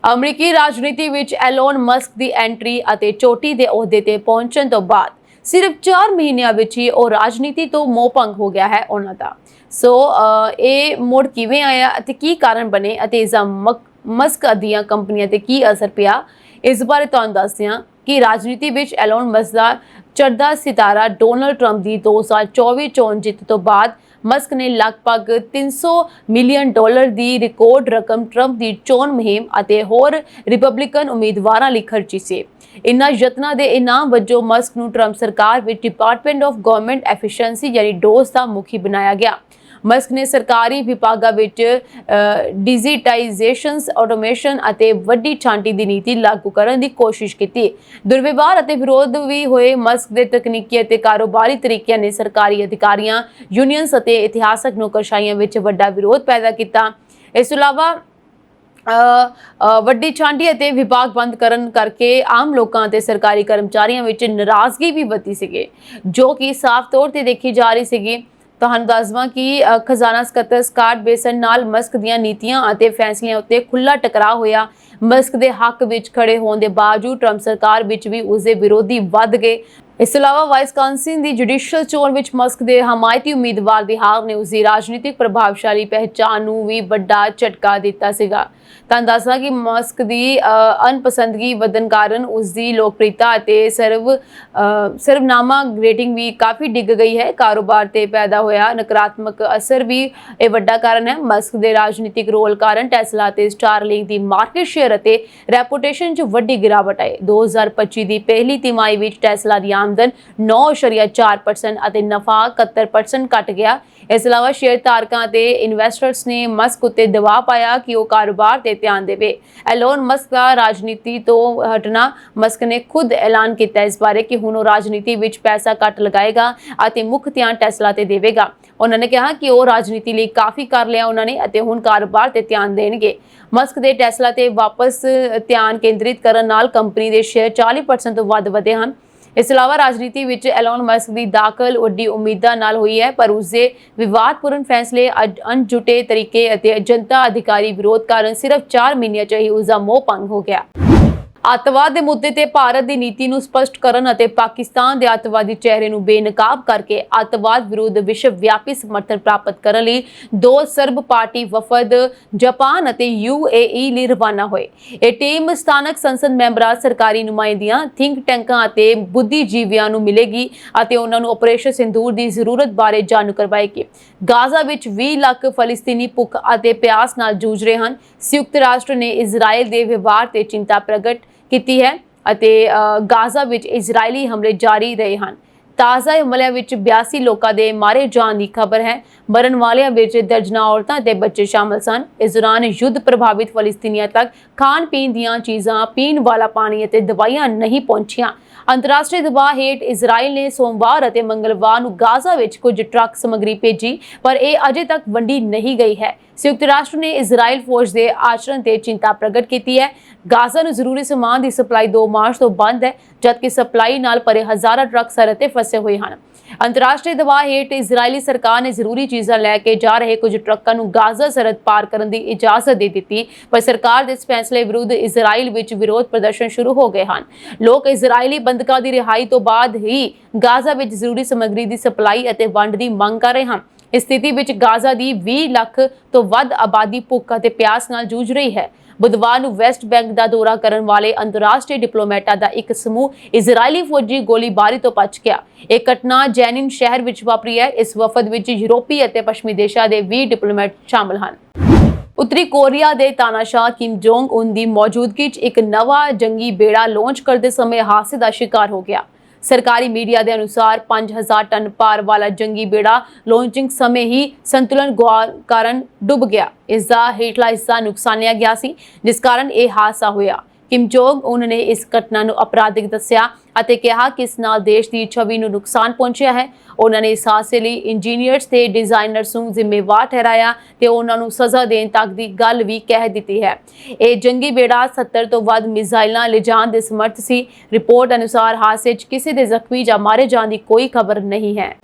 ਅਮਰੀਕੀ ਰਾਜਨੀਤੀ ਵਿੱਚ ਐਲੋਨ ਮਸਕ ਦੀ ਐਂਟਰੀ ਅਤੇ ਚੋਟੀ ਦੇ ਅਹੁਦੇ ਤੇ ਪਹੁੰਚਣ ਤੋਂ ਬਾਅਦ ਸਿਰਫ 4 ਮਹੀਨਿਆਂ ਵਿੱਚ ਹੀ ਉਹ ਰਾਜਨੀਤੀ ਤੋਂ ਮੋਹ ਭੰਗ ਹੋ ਗਿਆ ਹੈ ਉਹਨਾਂ ਦਾ। ਸੋ ਇਹ ਮੋੜ ਕਿਵੇਂ ਆਇਆ ਅਤੇ ਕੀ ਕਾਰਨ ਬਣੇ ਅਤੇ ਇਸ ਦਾ ਮਸਕ ਦੀਆਂ ਕੰਪਨੀਆਂ ਤੇ ਕੀ ਅਸਰ ਪਿਆ, ਇਸ ਬਾਰੇ ਤੁਹਾਨੂੰ ਦੱਸਦੇ ਹਾਂ ਕਿ ਰਾਜਨੀਤੀ ਵਿੱਚ ਐਲੋਨ ਮਸਕ ਦਾ ਚੜ੍ਹਦਾ ਸਿਤਾਰਾ ਡੋਨਾਲਡ ਟਰੰਪ ਦੀ 2024 ਚੋਣ ਜਿੱਤ ਤੋਂ ਬਾਅਦ ਮਸਕ ਨੇ ਲਗਭਗ $300 ਮਿਲੀਅਨ ਦੀ ਰਿਕਾਰਡ ਰਕਮ ਟਰੰਪ ਦੀ ਚੋਣ ਮੁਹਿੰਮ ਅਤੇ ਹੋਰ ਰਿਪਬਲਿਕਨ ਉਮੀਦਵਾਰਾਂ ਲਈ ਖਰਚੀ ਸੀ। ਇਨ੍ਹਾਂ ਯਤਨਾਂ ਦੇ ਇਨਾਮ ਵਜੋਂ ਮਸਕ ਨੂੰ ਟਰੰਪ ਸਰਕਾਰ ਵਿੱਚ ਡਿਪਾਰਟਮੈਂਟ ਆਫ ਗਵਰਨਮੈਂਟ ਐਫੀਸ਼ੀਐਂਸੀ ਯਾਨੀ DOGE ਦਾ ਮੁਖੀ ਬਣਾਇਆ ਗਿਆ। ਮਸਕ ਨੇ ਸਰਕਾਰੀ ਵਿਭਾਗਾਂ ਵਿੱਚ ਡਿਜੀਟਾਈਜੇਸ਼ਨਸ, ਆਟੋਮੇਸ਼ਨ ਅਤੇ ਵੱਡੀ ਛਾਂਟੀ ਦੀ ਨੀਤੀ ਲਾਗੂ ਕਰਨ ਦੀ ਕੋਸ਼ਿਸ਼ ਕੀਤੀ। ਦੁਰਵਿਵਹਾਰ ਅਤੇ ਵਿਰੋਧ ਵੀ ਹੋਏ। ਮਸਕ ਦੇ ਤਕਨੀਕੀ ਅਤੇ ਕਾਰੋਬਾਰੀ ਤਰੀਕਿਆਂ ਨੇ ਸਰਕਾਰੀ ਅਧਿਕਾਰੀਆਂ, ਯੂਨੀਅਨਸ ਅਤੇ ਇਤਿਹਾਸਕ ਨੌਕਰਸ਼ਾਹੀਆਂ ਵਿੱਚ ਵੱਡਾ ਵਿਰੋਧ ਪੈਦਾ ਕੀਤਾ। ਇਸ ਤੋਂ ਇਲਾਵਾ ਵੱਡੀ ਛਾਂਟੀ ਅਤੇ ਵਿਭਾਗ ਬੰਦ ਕਰਨ ਕਰਕੇ ਆਮ ਲੋਕਾਂ ਅਤੇ ਸਰਕਾਰੀ ਕਰਮਚਾਰੀਆਂ ਵਿੱਚ ਨਾਰਾਜ਼ਗੀ ਵੀ ਵਧੀ ਸੀਗੀ, ਜੋ ਕਿ ਸਾਫ਼ ਤੌਰ ਤੇ ਦੇਖੀ ਜਾ ਰਹੀ ਸੀਗੀ। ਤੁਹਾਨੂੰ ਦੱਸਵਾਂ ਕਿ ਖਜ਼ਾਨਾ ਸਕੱਤਰ ਸਕਾਟ ਬੇਸਨ ਨਾਲ ਮਸਕ ਦੀਆਂ ਨੀਤੀਆਂ ਅਤੇ ਫੈਸਲਿਆਂ ਉੱਤੇ ਖੁੱਲ੍ਹਾ ਟਕਰਾਅ ਹੋਇਆ। ਮਸਕ ਦੇ ਹੱਕ ਵਿੱਚ ਖੜੇ ਹੋਣ ਦੇ ਬਾਵਜੂਦ ਟਰੰਪ ਸਰਕਾਰ ਵਿੱਚ ਵੀ ਉਸ ਦੇ ਵਿਰੋਧੀ ਵੱਧ ਗਏ। ਇਸ ਤੋਂ ਇਲਾਵਾ ਵਾਇਸਕਾਂਸਿਨ ਦੀ ਜੁਡੀਸ਼ੀਅਲ ਚੋਣ ਵਿੱਚ ਮਸਕ ਦੇ ਹਮਾਇਤੀ ਉਮੀਦਵਾਰ ਦੀ ਹਾਰ ਨੇ ਉਸ ਦੀ ਰਾਜਨੀਤਿਕ ਪ੍ਰਭਾਵਸ਼ਾਲੀ ਪਹਿਚਾਣ ਨੂੰ ਵੀ ਵੱਡਾ ਝਟਕਾ ਦਿੱਤਾ ਸੀਗਾ। ਤਾਂ ਦੱਸਦਾ ਕਿ ਮਸਕ ਦੀ ਅਨਪਸੰਦਗੀ ਵਧਣ ਕਾਰਨ ਉਸ ਦੀ ਲੋਕਪ੍ਰਿਯਤਾ ਅਤੇ ਸਰਵਨਾਮਾ ਰੇਟਿੰਗ ਵੀ ਕਾਫੀ ਡਿੱਗ ਗਈ ਹੈ। ਕਾਰੋਬਾਰ ਤੇ ਪੈਦਾ ਹੋਇਆ ਨਕਾਰਾਤਮਕ ਅਸਰ ਵੀ ਇਹ ਵੱਡਾ ਕਾਰਨ ਹੈ। ਮਸਕ ਦੇ ਰਾਜਨੀਤਿਕ ਰੋਲ ਕਾਰਨ ਟੈਸਲਾ ਤੇ ਸਟਾਰਲਿੰਕ ਦੀ ਮਾਰਕੀਟ ਸ਼ੇਅਰ ਅਤੇ ਰੈਪੂਟੇਸ਼ਨ 'ਚ ਵੱਡੀ ਗਿਰਾਵਟ ਆਈ। 2025 ਦੀ ਪਹਿਲੀ ਤਿਮਾਹੀ ਵਿੱਚ ਟੈਸਲਾ ਦੀ ਆਮਦਨ 9.4% ਅਤੇ ਨਫਾ 71% ਘਟ ਗਿਆ। ਇਸ ਤੋਂ ਇਲਾਵਾ ਸ਼ੇਅਰ ਧਾਰਕਾਂ ਤੇ ਇਨਵੈਸਟਰਸ ਨੇ ਮਸਕ ਉੱਤੇ ਦਬਾਅ ਪਾਇਆ ਕਿ ਉਹ ਕਾਰੋਬਾਰ ਤੇ ਧਿਆਨ ਦੇਵੇ। ਐਲੋਨ ਮਸਕ ਦਾ ਰਾਜਨੀਤੀ ਤੋਂ ਹਟਣਾ, ਮਸਕ ਨੇ ਖੁਦ ਐਲਾਨ ਕੀਤਾ ਇਸ ਬਾਰੇ ਕਿ ਹੁਣ ਉਹ ਰਾਜਨੀਤੀ ਵਿੱਚ ਪੈਸਾ ਘੱਟ ਲਗਾਏਗਾ ਅਤੇ ਮੁੱਖ ਧਿਆਨ ਟੈਸਲਾ ਤੇ ਦੇਵੇਗਾ। ਉਹਨਾਂ ਨੇ ਕਿਹਾ ਕਿ ਉਹ ਰਾਜਨੀਤੀ ਲਈ ਕਾਫੀ ਕਰ ਲਿਆ ਉਹਨਾਂ ਨੇ ਅਤੇ ਹੁਣ ਕਾਰੋਬਾਰ ਤੇ ਧਿਆਨ ਦੇਣਗੇ। ਮਸਕ ਦੇ ਟੈਸਲਾ ਤੇ ਵਾਪਸ ਧਿਆਨ ਕੇਂਦਰਿਤ ਕਰਨ ਨਾਲ ਕੰਪਨੀ ਦੇ ਸ਼ੇਅਰ 40% ਤੋਂ ਵੱਧ ਵਧੇ ਹਨ। ਇਸ ਤੋਂ ਇਲਾਵਾ ਰਾਜਨੀਤੀ ਵਿੱਚ ਐਲੋਨ ਮਸਕ ਦੀ ਦਾਖਲ ਵੱਡੀ ਉਮੀਦਾਂ ਨਾਲ ਹੋਈ ਹੈ, ਪਰ ਉਸਦੇ ਵਿਵਾਦਪੂਰਨ ਫੈਸਲੇ, ਅਣਝੂਠੇ ਤਰੀਕੇ ਅਤੇ ਜਨਤਾ ਅਧਿਕਾਰੀ ਵਿਰੋਧ ਕਾਰਨ ਸਿਰਫ 4 ਮਹੀਨਿਆਂ 'ਚ ਹੀ ਉਸਦਾ ਮੋਹ ਭੰਗ ਹੋ ਗਿਆ। ਅੱਤਵਾਦ ਦੇ ਮੁੱਦੇ ਤੇ ਭਾਰਤ ਦੀ ਨੀਤੀ ਨੂੰ ਸਪਸ਼ਟ ਕਰਨ ਅਤੇ ਪਾਕਿਸਤਾਨ ਦੇ ਅੱਤਵਾਦੀ ਚਿਹਰੇ ਨੂੰ ਬੇਨਕਾਬ ਕਰਕੇ ਅੱਤਵਾਦ ਵਿਰੁੱਧ ਵਿਸ਼ਵ ਵਿਆਪੀ ਸਮਰਥਨ ਪ੍ਰਾਪਤ ਕਰਨ ਲਈ 2 ਸਰਬ ਪਾਰਟੀ ਵਫਦ ਜਾਪਾਨ ਅਤੇ UAE ਲਈ ਰਵਾਨਾ ਹੋਏ। ਇਹ ਟੀਮ ਸਥਾਨਕ ਸੰਸਦ ਮੈਂਬਰਾਂ, ਸਰਕਾਰੀ ਨੁਮਾਇੰਦਿਆਂ, ਥਿੰਕ ਟੈਂਕਾਂ ਅਤੇ ਬੁੱਧੀਜੀਵੀਆਂ ਨੂੰ ਮਿਲੇਗੀ ਅਤੇ ਉਹਨਾਂ ਨੂੰ ਆਪਰੇਸ਼ਨ ਸਿੰਦੂਰ ਦੀ ਜ਼ਰੂਰਤ ਬਾਰੇ ਜਾਣੂ ਕਰਵਾਏਗੀ। ਗਾਜ਼ਾ ਵਿੱਚ 20 ਲੱਖ ਫਲਸਤੀਨੀ ਭੁੱਖ ਅਤੇ ਪਿਆਸ ਨਾਲ ਜੂਝ ਰਹੇ ਹਨ। ਸੰਯੁਕਤ ਰਾਸ਼ਟਰ ਨੇ ਇਜ਼ਰਾਈਲ ਦੇ ਵਿਵਹਾਰ ਤੇ ਚਿੰਤਾ ਪ੍ਰਗਟ ਕੀਤੀ ਹੈ ਅਤੇ ਗਾਜ਼ਾ ਵਿੱਚ ਇਜ਼ਰਾਈਲੀ ਹਮਲੇ ਜਾਰੀ ਰਹੇ ਹਨ। ਤਾਜ਼ਾ ਹਮਲਿਆਂ ਵਿੱਚ 82 ਲੋਕਾਂ ਦੇ ਮਾਰੇ ਜਾਣ ਦੀ ਖਬਰ ਹੈ। ਮਰਨ ਵਾਲਿਆਂ ਵਿੱਚ ਦਰਜਨਾਂ ਔਰਤਾਂ ਤੇ ਬੱਚੇ ਸ਼ਾਮਲ ਸਨ। ਇਸ ਦੌਰਾਨ ਯੁੱਧ ਪ੍ਰਭਾਵਿਤ ਫਲਸਤੀਨੀਆਂ ਤੱਕ ਖਾਣ ਪੀਣ ਦੀਆਂ ਚੀਜ਼ਾਂ, ਪੀਣ ਵਾਲਾ ਪਾਣੀ ਅਤੇ ਦਵਾਈਆਂ ਨਹੀਂ ਪਹੁੰਚੀਆਂ। ਅੰਤਰਰਾਸ਼ਟਰੀ ਦਬਾਅ ਹੇਠ ਇਜ਼ਰਾਈਲ ਨੇ ਸੋਮਵਾਰ ਅਤੇ ਮੰਗਲਵਾਰ ਨੂੰ ਗਾਜ਼ਾ ਵਿੱਚ ਕੁਝ ਟਰੱਕ ਸਮੱਗਰੀ ਭੇਜੀ, ਪਰ ਇਹ ਅਜੇ ਤੱਕ ਵੰਡੀ ਨਹੀਂ ਗਈ ਹੈ। ਸੰਯੁਕਤ ਰਾਸ਼ਟਰ ਨੇ ਇਜ਼ਰਾਈਲ ਫੌਜ ਦੇ ਆਚਰਣ ਤੇ ਚਿੰਤਾ ਪ੍ਰਗਟ ਕੀਤੀ ਹੈ। ਗਾਜ਼ਾ ਨੂੰ ਜ਼ਰੂਰੀ ਸਮਾਨ ਦੀ ਸਪਲਾਈ 2 ਮਾਰਚ ਤੋਂ ਬੰਦ ਹੈ, ਜਦਕਿ ਸਪਲਾਈ ਨਾਲ ਭਰੇ ਹਜ਼ਾਰਾਂ ਟਰੱਕ ਸਰਹੱਦ ਤੇ ਫਸੇ ਹੋਏ ਹਨ। ਅੰਤਰਰਾਸ਼ਟਰੀ ਦਬਾਅ ਹੇਠ ਇਜ਼ਰਾਈਲੀ ਸਰਕਾਰ ਨੇ ਜ਼ਰੂਰੀ ਚੀਜ਼ਾਂ ਲੈ ਕੇ ਜਾ ਰਹੇ ਕੁਝ ਟਰੱਕਾਂ ਨੂੰ ਗਾਜ਼ਾ ਸਰਹੱਦ ਪਾਰ ਕਰਨ ਦੀ ਇਜਾਜ਼ਤ ਦੇ ਦਿੱਤੀ, ਪਰ ਸਰਕਾਰ ਦੇ ਇਸ ਫੈਸਲੇ ਵਿਰੁੱਧ ਇਜ਼ਰਾਈਲ ਵਿੱਚ ਵਿਰੋਧ ਪ੍ਰਦਰਸ਼ਨ ਸ਼ੁਰੂ ਹੋ ਗਏ ਹਨ। ਲੋਕ ਇਜ਼ਰਾਈਲੀ ਬੰਦਕਾਂ ਦੀ ਰਿਹਾਈ ਤੋਂ ਬਾਅਦ ਹੀ ਗਾਜ਼ਾ ਵਿੱਚ ਜ਼ਰੂਰੀ ਸਮੱਗਰੀ ਦੀ ਸਪਲਾਈ ਅਤੇ ਵੰਡ ਦੀ ਮੰਗ ਕਰ ਰਹੇ ਹਨ। ਇਸ ਸਥਿਤੀ ਵਿੱਚ ਗਾਜ਼ਾ ਦੀ 20 ਲੱਖ ਤੋਂ ਵੱਧ ਆਬਾਦੀ ਭੁੱਖ ਅਤੇ ਪਿਆਸ ਨਾਲ ਜੂਝ ਰਹੀ ਹੈ। ਬੁੱਧਵਾਰ ਨੂੰ ਵੈਸਟ ਬੈਂਕ ਦਾ ਦੌਰਾ ਕਰਨ ਵਾਲੇ ਅੰਤਰਰਾਸ਼ਟਰੀ ਡਿਪਲੋਮੈਟਾਂ ਦਾ ਇੱਕ ਸਮੂਹ ਇਜ਼ਰਾਈਲੀ ਫੌਜੀ ਗੋਲੀਬਾਰੀ ਤੋਂ ਬਚ ਗਿਆ। ਇਹ ਘਟਨਾ ਜੈਨਿਨ ਸ਼ਹਿਰ ਵਿੱਚ ਵਾਪਰੀ ਹੈ। ਇਸ ਵਫਦ ਵਿੱਚ ਯੂਰਪੀ ਅਤੇ ਪੱਛਮੀ ਦੇਸ਼ਾਂ ਦੇ 20 ਡਿਪਲੋਮੈਟ ਸ਼ਾਮਲ ਹਨ। ਉੱਤਰੀ ਕੋਰੀਆ ਦੇ ਤਾਨਾਸ਼ਾਹ ਕਿਮ ਜੋਂਗ ਉਨ ਦੀ ਮੌਜੂਦਗੀ 'ਚ ਇੱਕ ਨਵਾਂ ਜੰਗੀ ਬੇੜਾ ਲਾਂਚ ਕਰਦੇ ਸਮੇਂ ਹਾਦਸੇ ਦਾ ਸ਼ਿਕਾਰ ਹੋ ਗਿਆ। ਸਰਕਾਰੀ ਮੀਡੀਆ ਦੇ ਅਨੁਸਾਰ 5000 ਟਨ ਭਾਰ ਵਾਲਾ ਜੰਗੀ ਬੇੜਾ ਲਾਂਚਿੰਗ ਸਮੇਂ ਹੀ ਸੰਤੁਲਨ ਗੁਆਉਣ ਕਾਰਨ ਡੁੱਬ ਗਿਆ। ਇਸ ਦਾ ਹੇਠਲਾ ਹਿੱਸਾ ਨੁਕਸਾਨਿਆ ਗਿਆ ਸੀ, ਜਿਸ ਕਾਰਨ ਇਹ ਹਾਦਸਾ ਹੋਇਆ। ਕਿਮ ਜੋਂਗ ਉਨ ਨੇ ਇਸ ਘਟਨਾ ਨੂੰ ਅਪਰਾਧਿਕ ਦੱਸਿਆ ਅਤੇ ਕਿਹਾ ਕਿ ਇਸ ਨਾਲ ਦੇਸ਼ ਦੀ ਛਵੀ ਨੂੰ ਨੁਕਸਾਨ ਪਹੁੰਚਿਆ ਹੈ। ਉਹਨਾਂ ਨੇ ਇਸ ਹਾਦਸੇ ਲਈ ਇੰਜੀਨੀਅਰਸ ਤੇ ਡਿਜ਼ਾਈਨਰਸ ਨੂੰ ਜ਼ਿੰਮੇਵਾਰ ਠਹਿਰਾਇਆ ਤੇ ਉਹਨਾਂ ਨੂੰ ਸਜ਼ਾ ਦੇਣ ਤੱਕ ਦੀ ਗੱਲ ਵੀ ਕਹਿ ਦਿੱਤੀ ਹੈ। ਇਹ ਜੰਗੀ ਬੇੜਾ 70 ਤੋਂ ਵੱਧ ਮਿਜ਼ਾਈਲਾਂ ਲਿਜਾਣ ਦੇ ਸਮਰੱਥ ਸੀ। ਰਿਪੋਰਟ ਅਨੁਸਾਰ ਹਾਦਸੇ 'ਚ ਕਿਸੇ ਦੇ ਜ਼ਖਮੀ ਜਾਂ ਮਾਰੇ ਜਾਣ ਦੀ ਕੋਈ ਖਬਰ ਨਹੀਂ ਹੈ।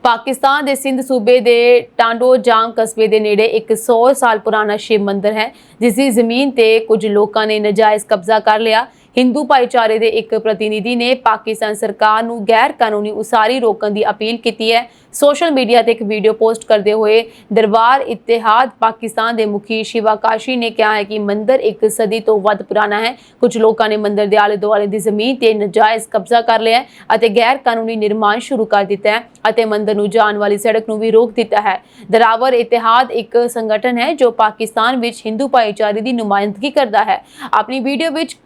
ਪਾਕਿਸਤਾਨ ਦੇ ਸਿੰਧ ਸੂਬੇ ਦੇ ਟਾਂਡੋ ਜਾਮ ਕਸਬੇ ਦੇ ਨੇੜੇ ਇੱਕ 100 ਸਾਲ ਪੁਰਾਣਾ ਸ਼ਿਵ ਮੰਦਿਰ ਹੈ, ਜਿਸ ਦੀ ਜ਼ਮੀਨ ਤੇ ਕੁਝ ਲੋਕਾਂ ਨੇ ਨਜਾਇਜ਼ ਕਬਜ਼ਾ ਕਰ ਲਿਆ। ਹਿੰਦੂ ਭਾਈਚਾਰੇ ਦੇ ਇੱਕ ਪ੍ਰਤੀਨਿਧੀ ਨੇ ਪਾਕਿਸਤਾਨ ਸਰਕਾਰ ਨੂੰ ਗੈਰ ਕਾਨੂੰਨੀ ਉਸਾਰੀ ਰੋਕਣ ਦੀ ਅਪੀਲ ਕੀਤੀ ਹੈ। ਸੋਸ਼ਲ ਮੀਡੀਆ ਤੇ ਇੱਕ ਵੀਡੀਓ ਪੋਸਟ ਕਰਦੇ ਹੋਏ ਦਰਬਾਰ ਇਤਿਹਾਦ ਪਾਕਿਸਤਾਨ ਦੇ ਮੁਖੀ ਸ਼ਿਵਾ ਕਾਸ਼ੀ ਨੇ ਕਿਹਾ ਹੈ ਕਿ ਮੰਦਿਰ ਇੱਕ ਸਦੀ ਤੋਂ ਵੱਧ ਪੁਰਾਣਾ ਹੈ। ਕੁਝ ਲੋਕਾਂ ਨੇ ਮੰਦਿਰ ਦੇ ਆਲੇ ਦੁਆਲੇ ਦੀ ਜ਼ਮੀਨ ਤੇ ਨਜਾਇਜ਼ ਕਬਜ਼ਾ ਕਰ ਲਿਆ ਹੈ ਅਤੇ ਗੈਰ ਕਾਨੂੰਨੀ ਨਿਰਮਾਣ ਸ਼ੁਰੂ ਕਰ ਦਿੱਤਾ ਹੈ ਅਤੇ ਮੰਦਿਰ ਨੂੰ ਜਾਣ ਵਾਲੀ ਸੜਕ ਨੂੰ ਵੀ ਰੋਕ ਦਿੱਤਾ ਹੈ। ਦਰਬਾਰ ਇਤਿਹਾਦ ਇੱਕ ਸੰਗਠਨ ਹੈ ਜੋ ਪਾਕਿਸਤਾਨ ਵਿੱਚ ਹਿੰਦੂ ਭਾਈਚਾਰੇ ਦੀ ਨੁਮਾਇੰਦਗੀ ਕਰਦਾ ਹੈ। ਆਪਣੀ ਵੀਡੀਓ ਵਿੱਚ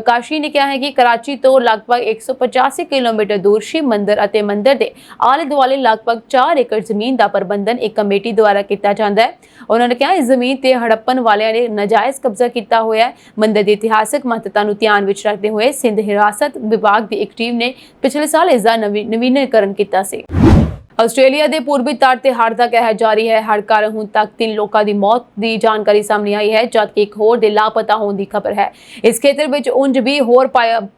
ਕਾਸ਼ੀ ਨੇ ਕਿਹਾ ਹੈ ਕਿ ਕਰਾਚੀ ਤੋਂ ਲਗਭਗ 185 ਕਿਲੋਮੀਟਰ ਦੂਰ ਸ਼ਿਵ ਮੰਦਿਰ ਅਤੇ ਮੰਦਿਰ ਦੇ ਆਲੇ ਦੁਆਲੇ ਲਗਭਗ 4 ਏਕੜ ਜ਼ਮੀਨ ਦਾ ਪ੍ਰਬੰਧਨ ਇੱਕ ਕਮੇਟੀ ਦੁਆਰਾ ਕੀਤਾ ਜਾਂਦਾ ਹੈ। ਉਹਨਾਂ ਨੇ ਕਿਹਾ ਇਸ ਜ਼ਮੀਨ ਤੇ ਹੜੱਪਣ ਵਾਲਿਆਂ ਨੇ ਨਾਜਾਇਜ਼ ਕਬਜ਼ਾ ਕੀਤਾ ਹੋਇਆ ਹੈ। ਮੰਦਿਰ ਦੀ ਇਤਿਹਾਸਕ ਮਹੱਤਤਾ ਨੂੰ ਧਿਆਨ ਵਿੱਚ ਰੱਖਦੇ ਹੋਏ ਸਿੰਧ ਹਿਰਾਸਤ ਵਿਭਾਗ ਦੀ ਇੱਕ ਟੀਮ ਨੇ ਪਿਛਲੇ ਸਾਲ ਇਸ ਦਾ ਨਵੀਨੀਕਰਨ ਕੀਤਾ ਸੀ। ਆਸਟ੍ਰੇਲੀਆ ਦੇ ਪੂਰਬੀ ਤੱਟ ਤੇ ਹੜ੍ਹ ਦਾ ਕਹਿਰ ਜਾਰੀ ਹੈ। ਹੜ੍ਹ ਕਾਰਨ ਹੁਣ ਤੱਕ 3 ਲੋਕਾਂ ਦੀ ਮੌਤ ਦੀ ਜਾਣਕਾਰੀ ਸਾਹਮਣੇ ਆਈ ਹੈ, ਜਦਕਿ ਇੱਕ ਹੋਰ ਦੇ ਲਾਪਤਾ ਹੋਣ ਦੀ ਖਬਰ ਹੈ। ਇਸ ਖੇਤਰ ਵਿੱਚ ਉਂਝ ਵੀ ਹੋਰ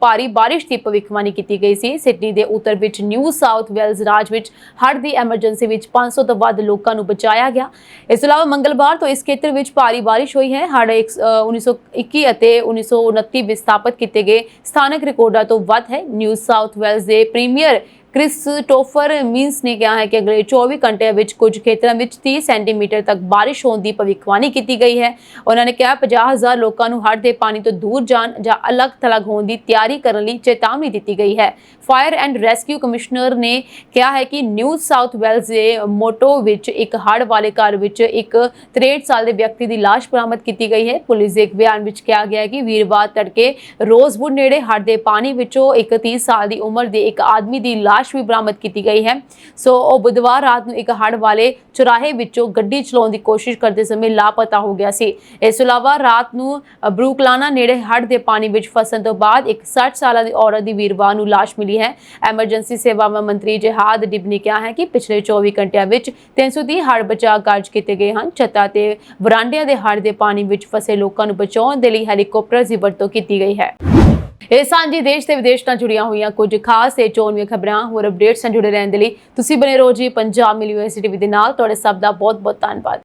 ਭਾਰੀ ਬਾਰਿਸ਼ ਦੀ ਭਵਿੱਖਬਾਣੀ ਕੀਤੀ ਗਈ ਸੀ। ਸਿਡਨੀ ਦੇ ਉੱਤਰ ਵਿੱਚ ਨਿਊ ਸਾਊਥ ਵੇਲਜ਼ ਰਾਜ ਵਿੱਚ ਹੜ੍ਹ ਦੀ ਐਮਰਜੈਂਸੀ ਵਿੱਚ 500 ਤੋਂ ਵੱਧ ਲੋਕਾਂ ਨੂੰ ਬਚਾਇਆ ਗਿਆ। ਇਸ ਤੋਂ ਇਲਾਵਾ ਮੰਗਲਵਾਰ ਤੋਂ ਇਸ ਖੇਤਰ ਵਿੱਚ ਭਾਰੀ ਬਾਰਿਸ਼ ਹੋਈ ਹੈ। ਹੜ੍ਹ 1921 ਅਤੇ 1929 ਵਿੱਚ ਸਥਾਪਿਤ ਕੀਤੇ ਗਏ ਸਥਾਨਕ ਰਿਕਾਰਡਾਂ ਤੋਂ ਵੱਧ ਹੈ। ਨਿਊ ਸਾਊਥ ਵੇਲਜ਼ ਦੇ ਪ੍ਰੀਮੀਅਰ ਕ੍ਰਿਸਟੋਫਰ ਮੀਨਸ ਨੇ ਕਿਹਾ ਹੈ ਕਿ ਅਗਲੇ 24 ਘੰਟਿਆਂ ਵਿੱਚ ਕੁਝ ਖੇਤਰਾਂ ਵਿੱਚ 30 ਸੈਂਟੀਮੀਟਰ ਤੱਕ ਬਾਰਿਸ਼ ਹੋਣ ਦੀ ਭਵਿੱਖਬਾਣੀ ਕੀਤੀ ਗਈ ਹੈ। ਉਹਨਾਂ ਨੇ ਕਿਹਾ 50,000 ਲੋਕਾਂ ਨੂੰ ਹੜ੍ਹ ਦੇ ਪਾਣੀ ਤੋਂ ਦੂਰ ਜਾਣ ਜਾਂ ਅਲੱਗ-ਥਲੱਗ ਹੋਣ ਦੀ ਤਿਆਰੀ ਕਰਨ ਲਈ ਚੇਤਾਵਨੀ ਦਿੱਤੀ ਗਈ ਹੈ। ਫਾਇਰ ਐਂਡ ਰੈਸਕਿਊ ਕਮਿਸ਼ਨਰ ਨੇ ਕਿਹਾ ਹੈ ਕਿ ਨਿਊ ਸਾਊਥ ਵੇਲਜ਼ ਦੇ ਮੋਟੋ ਵਿੱਚ ਇੱਕ ਹੜ੍ਹ ਵਾਲੇ ਘਰ ਵਿੱਚ ਇੱਕ 63 ਸਾਲ ਦੇ ਵਿਅਕਤੀ ਦੀ ਲਾਸ਼ ਬਰਾਮਦ ਕੀਤੀ ਗਈ ਹੈ। ਪੁਲਿਸ ਦੇ ਇੱਕ ਬਿਆਨ ਵਿੱਚ ਕਿਹਾ ਗਿਆ ਹੈ ਕਿ ਵੀਰਵਾਰ ਤੜਕੇ ਰੋਜ਼ਵੁੱਡ ਨੇੜੇ ਹੜ੍ਹ ਦੇ ਪਾਣੀ ਵਿੱਚੋਂ ਇੱਕ 30 ਸਾਲ ਦੀ ਉਮਰ ਦੇ ਇੱਕ ਆਦਮੀ ਦੀ ਲਾਸ਼ ਵੀ ਬਰਾਮਦ ਕੀਤੀ ਗਈ ਹੈ। ਸੋ ਉਹ ਬੁੱਧਵਾਰ ਰਾਤ ਨੂੰ ਇੱਕ ਹੜ੍ਹ ਵਾਲੇ ਚੁਰਾਹੇ ਵਿੱਚੋਂ ਗੱਡੀ ਚਲਾਉਣ ਦੀ ਕੋਸ਼ਿਸ਼ ਕਰਦੇ ਸਮੇਂ ਲਾਪਤਾ ਹੋ ਗਿਆ ਸੀ। ਇਸ ਤੋਂ ਇਲਾਵਾ ਰਾਤ ਨੂੰ ਬਰੂਕਲਾਨਾ ਨੇੜੇ ਹੜ੍ਹ ਦੇ ਪਾਣੀ ਵਿੱਚ ਫਸਣ ਤੋਂ ਬਾਅਦ ਇੱਕ 60 ਸਾਲਾਂ ਦੀ ਔਰਤ ਦੀ ਵੀਰਵਾਰ ਨੂੰ ਲਾਸ਼ ਮਿਲੀ ਹੈ। ਐਮਰਜੈਂਸੀ ਸੇਵਾਵਾਂ ਮੰਤਰੀ ਜਹਾਦ ਡਿਬ ਨੇ ਕਿਹਾ ਹੈ ਕਿ ਪਿਛਲੇ 24 ਘੰਟਿਆਂ ਵਿੱਚ 330 ਹੜ੍ਹ ਬਚਾਅ ਕਾਰਜ ਕੀਤੇ ਗਏ ਹਨ। ਛੱਤਾਂ ਤੇ ਵਰਾਂਡਿਆਂ ਦੇ ਹੜ੍ਹ ਦੇ ਪਾਣੀ ਵਿੱਚ ਫਸੇ ਲੋਕਾਂ ਨੂੰ ਬਚਾਉਣ ਦੇ ਲਈ ਹੈਲੀਕਾਪਟਰ ਦੀ ਵਰਤੋਂ ਕੀਤੀ ਗਈ ਹੈ। ਇਹ ਸਾਂਝੀ ਦੇਸ਼ ਤੇ ਵਿਦੇਸ਼ ਨਾਲ ਜੁੜੀਆਂ ਹੋਈਆਂ ਕੁਝ ਖਾਸ ਤੇ ਚੋਣਵੀਆਂ ਖਬਰਾਂ ਹੋਰ ਅਪਡੇਟਸ ਨਾਲ ਜੁੜੇ ਰਹਿਣ ਦੇ ਲਈ ਤੁਸੀਂ ਬਣੇ ਰਹੋ ਜੀ ਪੰਜਾਬ ਮਿਲ ਯੂਨੀਵਰਸਿਟੀ ਦੇ ਨਾਲ। ਤੁਹਾਡੇ ਸਭ ਦਾ ਬਹੁਤ ਬਹੁਤ ਧੰਨਵਾਦ।